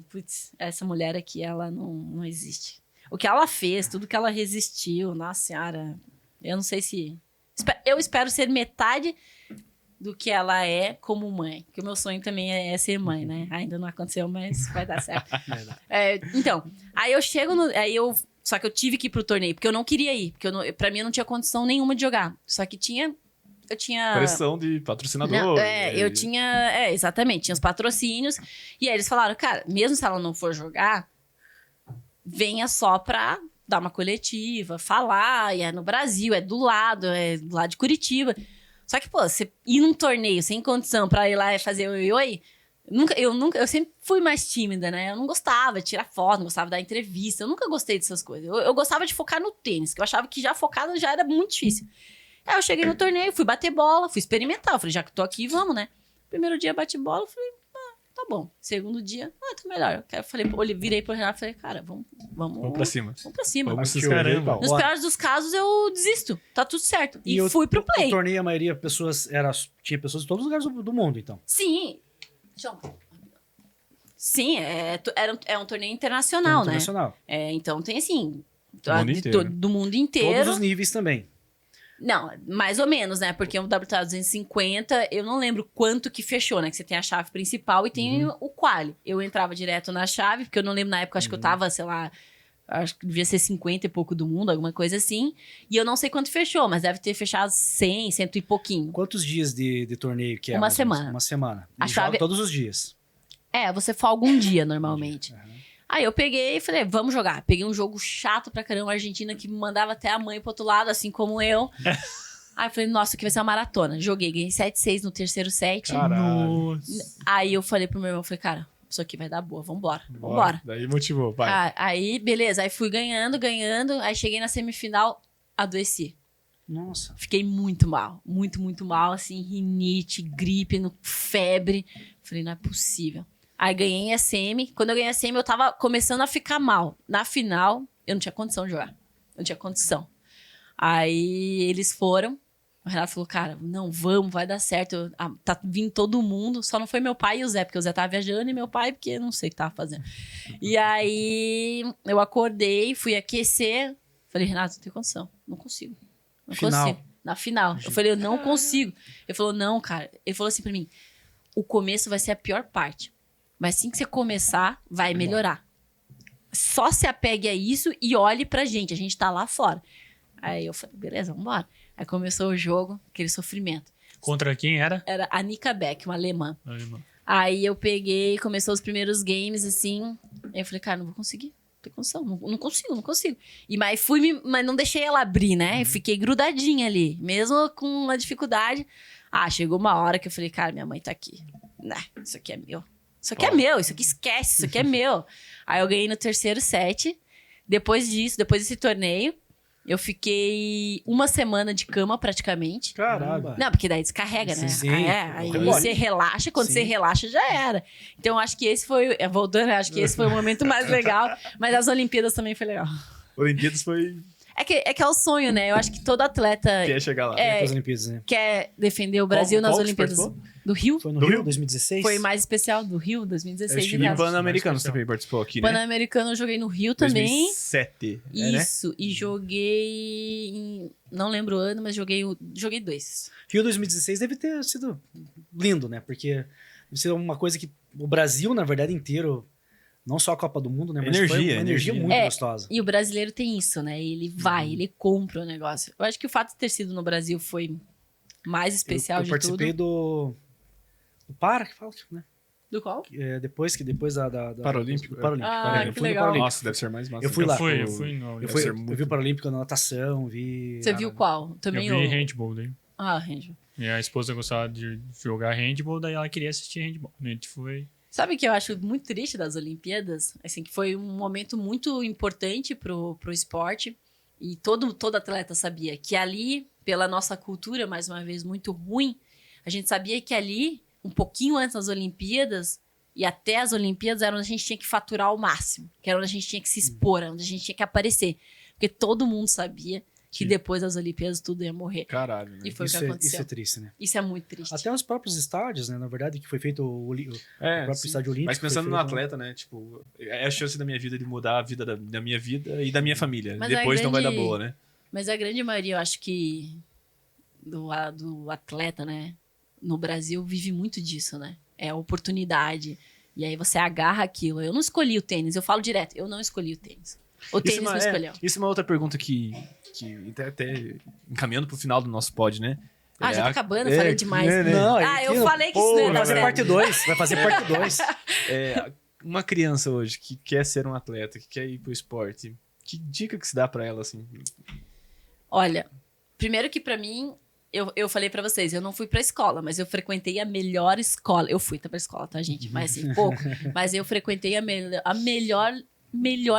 putz, essa mulher aqui, ela não existe. O que ela fez, tudo que ela resistiu, nossa senhora, eu não sei se... Eu espero ser metade do que ela é como mãe. Porque o meu sonho também é ser mãe, né? Ainda não aconteceu, mas vai dar certo. Então, aí eu chego no... Só que eu tive que ir pro torneio, porque eu não queria ir. Porque pra mim eu não tinha condição nenhuma de jogar. Só que eu tinha... Pressão de patrocinador. Não, eu tinha... exatamente. Tinha os patrocínios. E aí eles falaram, cara, mesmo se ela não for jogar, venha só pra dar uma coletiva, falar. E é no Brasil, é do lado de Curitiba. Só que, pô, você ir num torneio sem condição pra ir lá e fazer oi, eu sempre fui mais tímida, né? Eu não gostava de tirar foto, não gostava de dar entrevista. Eu nunca gostei dessas coisas. Eu gostava de focar no tênis, que eu achava que já focada já era muito difícil. Aí eu cheguei no torneio, fui bater bola, fui experimentar. Eu falei, já que tô aqui, vamos, né? Primeiro dia bati bola, eu falei, tá bom. Segundo dia, tá melhor. Eu falei, virei pro Renato e falei, cara, vamos pra cima. Vamos pra cima. Vamos se Caramba. Nos piores dos casos, eu desisto. Tá tudo certo. E fui pro play. O torneio, a maioria tinha pessoas de todos os lugares do mundo, então. Sim. Sim, é um torneio internacional, né? Internacional. Então tem assim... mundo inteiro, né? Do mundo inteiro. Todos os níveis também. Não, mais ou menos, né? Porque o WTA 250, eu não lembro quanto que fechou, né? Que você tem a chave principal e tem o quali. Eu entrava direto na chave, porque eu não lembro na época, acho que eu tava, sei lá... Acho que devia ser 50 e pouco do mundo, alguma coisa assim. E eu não sei quanto fechou, mas deve ter fechado 100 e pouquinho. Quantos dias de torneio que é? Uma semana. Uma semana. A E chave- joga todos os dias. Você folga um dia, normalmente. Aí eu peguei e falei, vamos jogar. Peguei um jogo chato pra caramba, a Argentina que me mandava até a mãe pro outro lado, assim como eu. Aí eu falei, nossa, aqui vai ser uma maratona. Joguei, ganhei 7-6 no terceiro set. Caralho. Aí eu falei pro meu irmão, falei, cara, isso aqui vai dar boa, vambora. Daí motivou, vai. Aí, beleza, aí fui ganhando. Aí cheguei na semifinal, adoeci. Nossa. Fiquei muito mal, muito mal, assim, rinite, gripe, febre. Falei, não é possível. Aí ganhei a semi. Quando eu ganhei a semi, eu tava começando a ficar mal. Na final, eu não tinha condição de jogar. Não tinha condição. Aí eles foram. O Renato falou, cara, não, vamos, vai dar certo. Tá vindo todo mundo. Só não foi meu pai e o Zé, porque o Zé tava viajando, e meu pai, porque eu não sei o que tava fazendo. E aí eu acordei, fui aquecer. Falei, Renato, não tenho condição. Não consigo. Não consigo. Na final. Eu falei, eu não consigo. Ele falou, não, cara. Ele falou assim pra mim, o começo vai ser a pior parte. Mas assim que você começar, vai melhorar. Só se apegue a isso e olhe pra gente. A gente tá lá fora. Aí eu falei, beleza, vambora. Aí começou o jogo, aquele sofrimento. Contra quem era? Era a Nika Beck, uma alemã. Aí eu peguei, começou os primeiros games, assim. Aí eu falei, cara, não vou conseguir. Não tem condição, não consigo. Mas não deixei ela abrir, né? Eu fiquei grudadinha ali, mesmo com uma dificuldade. Chegou uma hora que eu falei, cara, minha mãe tá aqui. Isso aqui é meu. Isso aqui é meu, isso aqui esquece, isso aqui é meu. Aí eu ganhei no terceiro set. Depois desse torneio, eu fiquei uma semana de cama praticamente. Caralho. Não, porque daí descarrega, né? Sim. Aí você relaxa, quando você relaxa já era. Então acho que esse foi, voltando, acho que esse foi o momento mais legal. Mas as Olimpíadas também foi legal. Olimpíadas foi... É que é o sonho, né? Eu acho que todo atleta Quer chegar lá. As Olimpíadas, né? quer defender o Brasil nas qual Olimpíadas. participou? Do Rio? Foi no Rio, 2016? Foi mais especial do Rio, 2016. Eu estive em Pan-Americano, você também participou aqui, né? Pan-Americano eu joguei no Rio também. 2007. Isso, e joguei não lembro o ano, mas joguei 2. Rio 2016 deve ter sido lindo, né? Porque deve ser uma coisa que o Brasil, na verdade, inteiro, não só a Copa do Mundo, né? Mas foi uma energia muito gostosa. E o brasileiro tem isso, né? Ele vai, ele compra o negócio. Eu acho que o fato de ter sido no Brasil foi mais especial de tudo. Eu participei do Para, que fala, né? Do qual? Depois da Paralímpico. Paralímpico. Que legal. Nossa, deve ser mais massa. Eu fui lá. Eu fui no... Eu vi o Paralímpico na natação, vi... Você viu qual? Também eu vi handball daí. handball. Minha esposa gostava de jogar handball, daí ela queria assistir handball. A gente foi... Sabe o que eu acho muito triste das Olimpíadas? Assim, que foi um momento muito importante pro esporte. E todo atleta sabia que ali, pela nossa cultura, mais uma vez, muito ruim, a gente sabia que ali, um pouquinho antes das Olimpíadas, e até as Olimpíadas, era onde a gente tinha que faturar o máximo. Que era onde a gente tinha que se expor, onde a gente tinha que aparecer. Porque todo mundo sabia que depois das Olimpíadas tudo ia morrer. Caralho, né? E foi o que aconteceu. Isso é triste, né? Isso é muito triste. Até os próprios estádios, né? Na verdade, que foi feito o próprio estádio olímpico. Mas pensando no atleta, né? Tipo, é a chance da minha vida de mudar a vida da minha vida e da minha família. Mas depois não vai dar boa, né? Mas a grande maioria, eu acho que do atleta, né? No Brasil, vive muito disso, né? É a oportunidade. E aí você agarra aquilo. Eu não escolhi o tênis. Eu falo direto, eu não escolhi o tênis. O tênis me escolheu. Isso é uma outra pergunta que até encaminhando pro final do nosso pod, né? Já tá acabando, eu falei demais. Não, eu falei que isso não ia vai dar fazer certo. parte 2. Vai fazer parte 2. Uma criança hoje que quer ser um atleta, que quer ir pro esporte, que dica que se dá pra ela, assim? Olha, primeiro que pra mim, eu falei pra vocês, eu não fui pra escola, mas eu frequentei a melhor escola. Eu fui pra escola, tá, gente? Mas assim, pouco. Mas eu frequentei a melhor,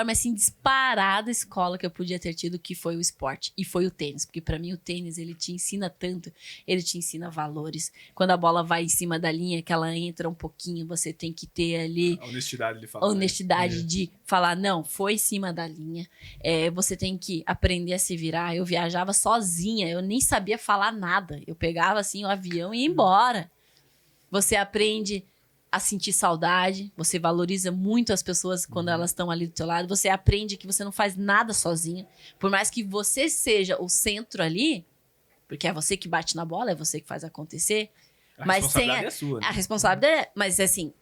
mas assim, disparada escola que eu podia ter tido, que foi o esporte. E foi o tênis. Porque pra mim o tênis, ele te ensina tanto. Ele te ensina valores. Quando a bola vai em cima da linha, que ela entra um pouquinho, você tem que ter ali... A honestidade de falar. A honestidade de falar, não, foi em cima da linha. Você tem que aprender a se virar. Eu viajava sozinha, eu nem sabia falar nada. Eu pegava, assim, o avião e ia embora. Você aprende a sentir saudade, você valoriza muito as pessoas quando elas estão ali do seu lado, você aprende que você não faz nada sozinha, por mais que você seja o centro ali, porque é você que bate na bola, é você que faz acontecer, mas responsabilidade é sua, né? A responsabilidade mas assim,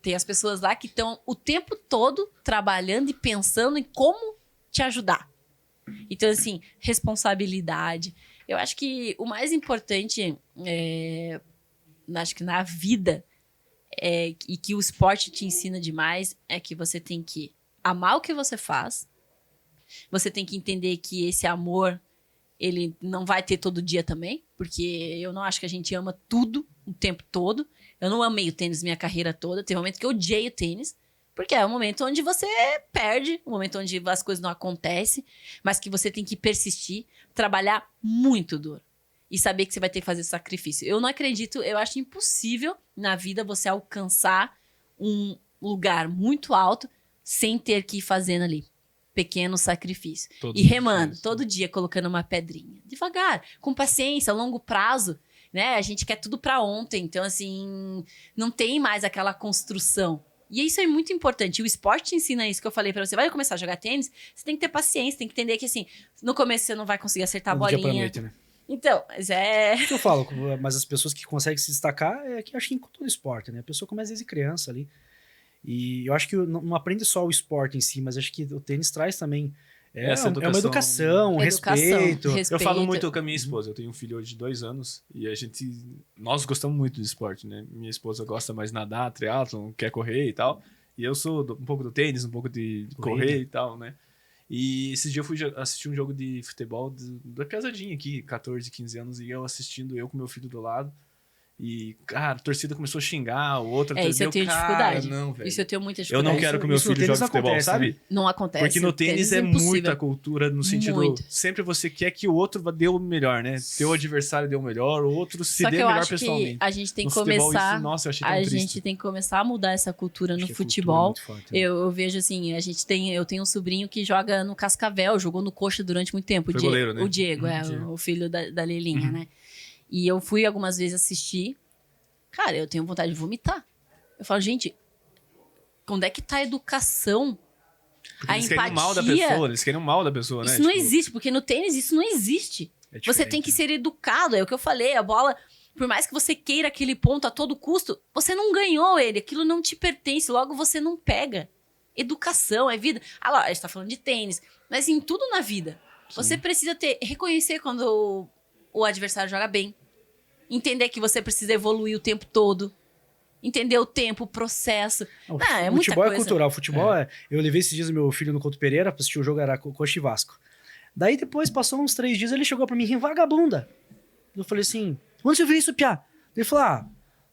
tem as pessoas lá que estão o tempo todo trabalhando e pensando em como te ajudar. Então, assim, responsabilidade. Eu acho que o mais importante, acho que na vida, e que o esporte te ensina demais, é que você tem que amar o que você faz, você tem que entender que esse amor, ele não vai ter todo dia também, porque eu não acho que a gente ama tudo o tempo todo. Eu não amei o tênis minha carreira toda. Teve um momento que eu odiei o tênis, porque é um momento onde você perde, um momento onde as coisas não acontecem, mas que você tem que persistir, trabalhar muito duro e saber que você vai ter que fazer sacrifício. Eu não acredito, eu acho impossível na vida você alcançar um lugar muito alto sem ter que ir fazendo ali pequeno sacrifício. E remando, todo dia colocando uma pedrinha. Devagar, com paciência, a longo prazo, né? A gente quer tudo pra ontem. Então, assim, não tem mais aquela construção. E isso é muito importante. O esporte te ensina isso que eu falei pra você. Vai começar a jogar tênis, você tem que ter paciência, tem que entender que, assim, no começo você não vai conseguir acertar a bolinha. Dia pra noite, né? Então, mas é... O que eu falo, mas as pessoas que conseguem se destacar é que acho que em todo esporte, né? A pessoa começa desde criança ali. E eu acho que não aprende só o esporte em si, mas acho que o tênis traz também é uma educação, um respeito. Eu falo muito com a minha esposa. Eu tenho um filho hoje de 2 anos e nós gostamos muito de esporte, né? Minha esposa gosta mais de nadar, triatlon, quer correr e tal. E eu sou um pouco do tênis, um pouco de correr e tal, né? E esse dia eu fui assistir um jogo de futebol da casadinha aqui, 14, 15 anos, e eu assistindo, eu com meu filho do lado. E, cara, a torcida começou a xingar, o outro... isso eu tenho dificuldade. Não, velho. Isso eu tenho muita dificuldade. Eu não quero que o meu filho jogue futebol, acontece, sabe? Não acontece. Porque no tênis é muita cultura, no sentido... Muito. Sempre você quer que o outro dê o melhor, né? Teu adversário dê o melhor, o outro se Só dê que eu melhor acho pessoalmente. que a gente tem que No futebol, começar... isso, nossa, eu achei tão a triste. gente tem que começar a mudar essa cultura Acho no que a futebol. cultura é muito forte, né? Eu vejo assim, eu tenho um sobrinho que joga no Cascavel, jogou no Coxa durante muito tempo. Foi goleiro, né? O Diego, o filho da Lilinha, né? E eu fui algumas vezes assistir. Cara, eu tenho vontade de vomitar. Eu falo, gente, onde é que tá a educação? Porque A eles empatia. querem o mal da pessoa, eles querem o mal da pessoa, né? Isso não existe, porque no tênis isso não existe. É Você tem que ser educado, é o que eu falei, a bola, por mais que você queira aquele ponto a todo custo, você não ganhou ele, aquilo não te pertence, logo você não pega. Educação, é vida. Ah lá, a gente tá falando de tênis, mas em tudo na vida. Você precisa reconhecer quando o adversário joga bem. Entender que você precisa evoluir o tempo todo. Entender o tempo, o processo. É muita futebol coisa. é cultural. Futebol é... Eu levei esses dias meu filho no Couto Pereira pra assistir o jogo, era Coxa e Vasco. Daí depois, passou uns 3 dias, ele chegou pra mim, vagabunda. Eu falei assim, onde você viu isso, piá? Ele falou,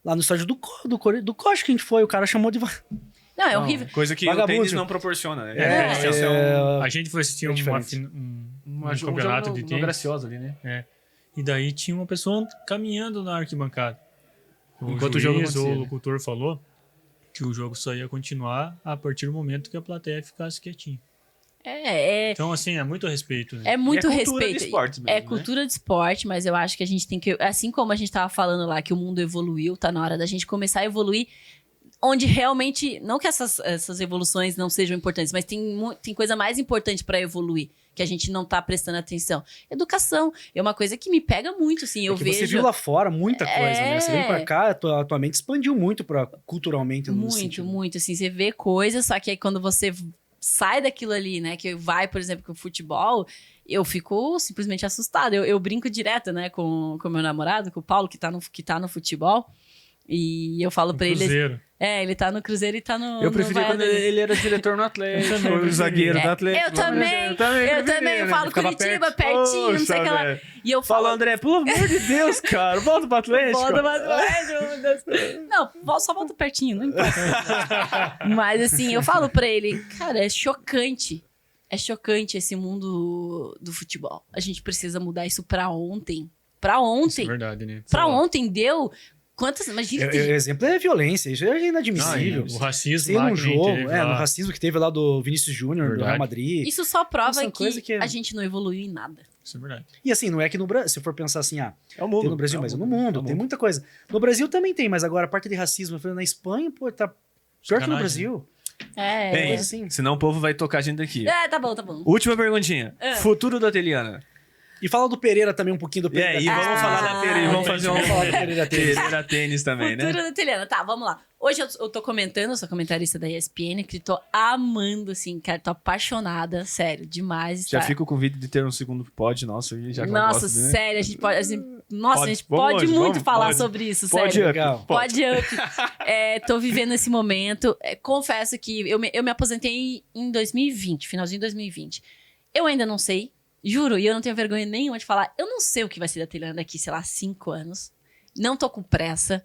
lá no estádio do Coxa que a gente foi, o cara chamou de... Não, é horrível. Coisa que o tênis não proporciona. A gente foi assistir um campeonato de tênis. Graciosa ali, né? E daí tinha uma pessoa caminhando na arquibancada. Enquanto o jogo acontecia, o locutor falou que o jogo só ia continuar a partir do momento que a plateia ficasse quietinha. Então, assim, é muito respeito. Né? É muito respeito. Cultura de esporte mesmo, é cultura de esporte, mas eu acho que a gente tem que... Assim como a gente tava falando lá, que o mundo evoluiu, tá na hora da gente começar a evoluir onde realmente... Não que essas evoluções não sejam importantes, mas tem coisa mais importante para evoluir, que a gente não tá prestando atenção. Educação é uma coisa que me pega muito, assim, eu vejo... Você viu lá fora muita coisa, né? Você vem pra cá, a tua mente expandiu muito culturalmente. Muito, assim, você vê coisas, só que aí quando você sai daquilo ali, né, que vai, por exemplo, com o futebol, eu fico simplesmente assustada. Eu brinco direto, né, com o meu namorado, com o Paulo, que tá no futebol, e eu falo pra ele... ele tá no Cruzeiro e tá no... Eu preferia quando ele era diretor no Atlético, o zagueiro do Atlético. Eu também, eu falo Curitiba, pertinho, não sei o que lá. E eu falo... Fala, André, pelo amor de Deus, cara, volta pro Atlético. Volta pro Atlético, meu Deus. Não, só volta pertinho, não importa. Mas assim, eu falo pra ele, cara, é chocante. É chocante esse mundo do futebol. A gente precisa mudar isso pra ontem. Pra ontem. Isso é verdade, né? Pra ontem deu... Quantas... Imagina, o exemplo é violência, isso é inadmissível. O racismo lá no jogo, no racismo que teve lá do Vinícius Júnior, do Real Madrid. Isso só prova que a gente não evoluiu em nada. Isso é verdade. E assim, não é que no Brasil, se for pensar assim, é o mundo, tem no Brasil, mas no mundo, tem muita coisa. No Brasil também tem, mas agora a parte de racismo, na Espanha, pô, tá pior que no Brasil. Bem, assim. Senão o povo vai tocar a gente daqui. Tá bom. Última perguntinha. Futuro da Teliana. E fala do Pereira também, um pouquinho do Pereira. E vamos falar da Pereira. Vamos fazer um Pereira Tênis também, né? Futuro da Teliana. Tá, vamos lá. Hoje eu tô comentando, eu sou comentarista da ESPN, que tô amando, assim, cara, tô apaixonada, sério, demais. Já fico com o convite de ter um segundo pod nosso aí, já que nossa, sério, a gente pode, assim, a gente pode muito falar sobre isso, sério. Pode up. Tô vivendo esse momento. Confesso que eu me aposentei em 2020, finalzinho de 2020. Eu ainda não sei Juro, e eu não tenho vergonha nenhuma de falar. Eu não sei o que vai ser da Teliana daqui, sei lá, 5 anos. Não tô com pressa.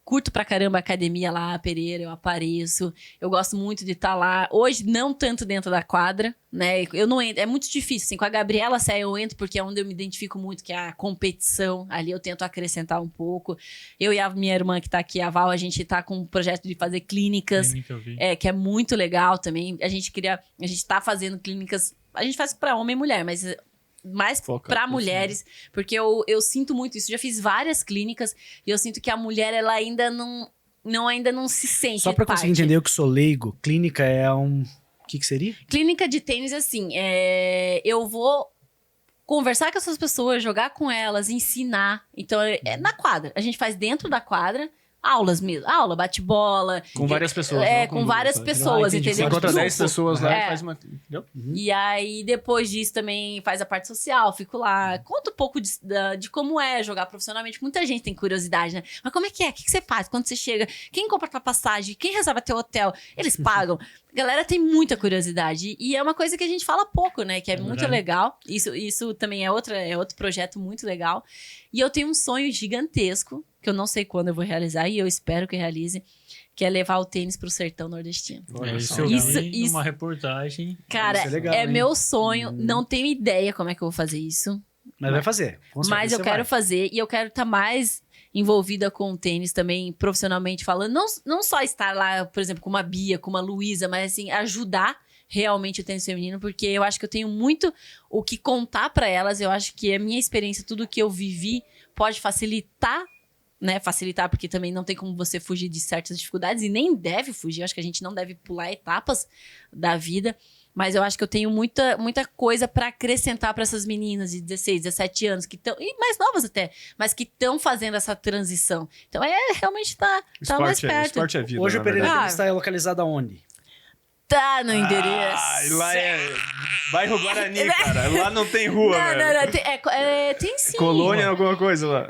Curto pra caramba a academia lá, Pereira, eu apareço. Eu gosto muito de estar lá. Hoje, não tanto dentro da quadra, né? Eu não entro. É muito difícil, assim. Com a Gabriela Sé eu entro porque é onde eu me identifico muito, que é a competição. Ali eu tento acrescentar um pouco. Eu e a minha irmã que tá aqui, a Val, a gente tá com um projeto de fazer clínicas. Que é muito legal também. A gente tá fazendo clínicas. A gente faz pra homem e mulher, mas mais para mulheres, porque eu sinto muito isso. Já fiz várias clínicas e eu sinto que a mulher, ela ainda não se sente Só para conseguir entender, eu que sou leigo, clínica é um... O que seria? Clínica de tênis, assim, eu vou conversar com essas pessoas, jogar com elas, ensinar. Então, é na quadra. A gente faz dentro da quadra, aulas mesmo. Aula, bate-bola. Com várias pessoas. Com várias pessoas, entendeu? Você encontra 10 pessoas lá e faz uma... Entendeu? E aí, depois disso, também faz a parte social, fico lá. Conta um pouco de como é jogar profissionalmente. Muita gente tem curiosidade, né? Mas como é que é? O que você faz quando você chega? Quem compra tua passagem? Quem reserva teu hotel? Eles pagam. A galera tem muita curiosidade. E é uma coisa que a gente fala pouco, né? Que é muito legal. Isso também é outro projeto muito legal. E eu tenho um sonho gigantesco, que eu não sei quando eu vou realizar, e eu espero que realize, que é levar o tênis pro sertão nordestino. Isso, uma reportagem. Cara, é meu sonho. Não tenho ideia como é que eu vou fazer isso. Mas vai fazer. Mas eu quero fazer, e eu quero estar mais envolvida com o tênis também, profissionalmente falando. Não só estar lá, por exemplo, com uma Bia, com uma Luísa, mas assim, ajudar realmente o tênis feminino, porque eu acho que eu tenho muito o que contar para elas. Eu acho que a minha experiência, tudo que eu vivi, pode facilitar, né? Facilitar, porque também não tem como você fugir de certas dificuldades, e nem deve fugir. Eu acho que a gente não deve pular etapas da vida. Mas eu acho que eu tenho muita coisa para acrescentar para essas meninas de 16, 17 anos, que estão, e mais novas até, mas que estão fazendo essa transição. Então, realmente tá mais perto. Esporte é vida. Hoje o Pereira está localizado aonde? Tá no endereço. Lá é bairro Guarani, cara. Lá não tem rua, velho. Tem sim. Colônia, alguma coisa lá.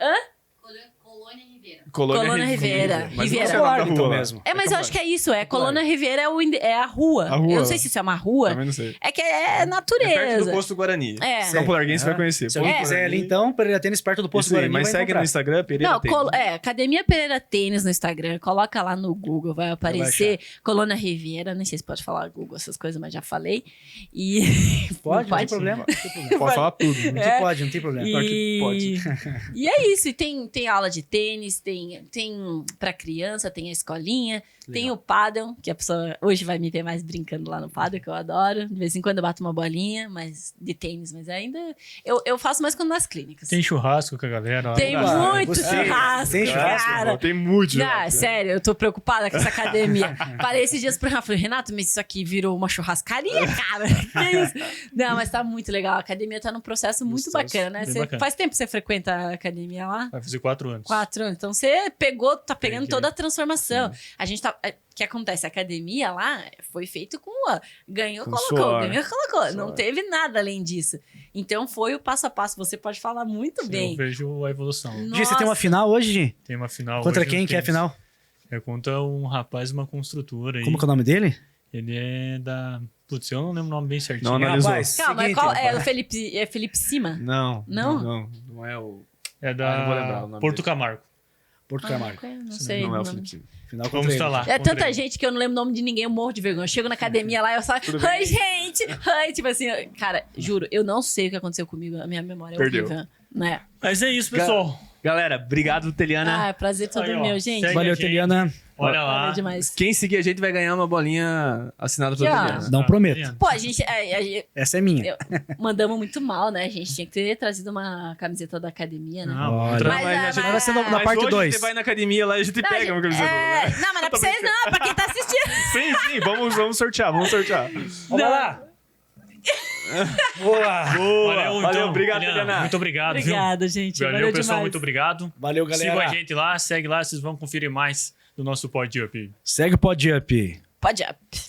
Colônia Ribeira. Mas Ribeira. não é Então mesmo. Mas eu acho que é isso. Colônia Ribeira é a rua. Eu não sei se isso é uma rua. Também não sei. É que é natureza. É perto do Posto Guarani. Campo Larguense vai conhecer. Se alguém quiser ali, então, Pereira Tênis perto do Posto Guarani. Mas segue no Instagram, Pereira Tênis. Academia Pereira Tênis no Instagram. Coloca lá no Google, vai aparecer. Colônia Ribeira. Nem sei se pode falar Google, essas coisas, mas já falei. E... Pode, não tem problema. Pode falar tudo. Não tem problema. Pode. E é isso. E tem aula de tênis, tem pra criança, tem a escolinha, tem o paddle, que a pessoa hoje vai me ver mais brincando lá no paddle, que eu adoro. De vez em quando eu bato uma bolinha, mas de tênis, mas ainda eu faço mais quando nas clínicas. Tem churrasco com a galera. Tem muito churrasco, tem churrasco, cara. Tem muito churrasco. Sério, eu tô preocupada com essa academia. Parei esses dias pro Renato, falei, Renato, mas isso aqui virou uma churrascaria, cara. Que isso? Não, mas tá muito legal. A academia tá num processo muito bacana, né? Faz tempo que você frequenta a academia lá? Vai fazer 4 anos. 4 anos. Então você tá pegando toda a transformação. A gente tá... O que acontece? A academia lá foi feito com... Ganhou, colocou. Suor. Ganhou, colocou. Não teve nada além disso. Então foi o passo a passo. Você pode falar muito bem. Eu vejo a evolução. Gi, você tem uma final hoje, Gi? Tem uma final Contra hoje quem que é a final? É contra um rapaz, uma construtora aí. Como que é o nome dele? Ele é da... Putz, eu não lembro o nome bem certinho. Não analisou. Rapaz, Calma, seguinte, qual é o Felipe? É Felipe Cima? Não. Não? Não é o... É não vou lembrar da o nome Porto dele. Camargo. Porto Camargo. Não sei. Não é o não. Felipe. Final contra Vamos ele. estar lá. É contra tanta ele. gente que eu não lembro o nome de ninguém, eu morro de vergonha. Eu chego na academia lá e eu só... Oi, gente! Oi! Tipo assim, cara, juro, eu não sei o que aconteceu comigo. A minha memória é Perdeu. horrível. Né? Mas é isso, pessoal. Galera, obrigado, Teliana. É prazer todo Aí, ó, meu, gente. segue Valeu, a gente. Teliana. Olha lá. Valeu demais. Quem seguir a gente vai ganhar uma bolinha assinada pela Aqui, ó. Teliana. Não prometo. Pô, a gente Essa é minha. mandamos muito mal, né? A gente tinha que ter trazido uma camiseta da academia, né? Não, Olha. outra- Mas, Mas a gente vai ser na Mas parte hoje 2. você vai na academia lá e a gente pega uma camiseta. né? Não, mas não é pra vocês não, é pra quem tá assistindo. Sim, vamos sortear, Vamos lá. Boa. Boa. Valeu, então, obrigado, Teliana. Teliana. Muito obrigado, Obrigada, gente. viu? Valeu, Valeu pessoal. demais. Muito obrigado. Valeu, galera. Sigam a gente lá, segue lá, vocês vão conferir mais do nosso Pod Up. Segue o Pod Up. Pode up.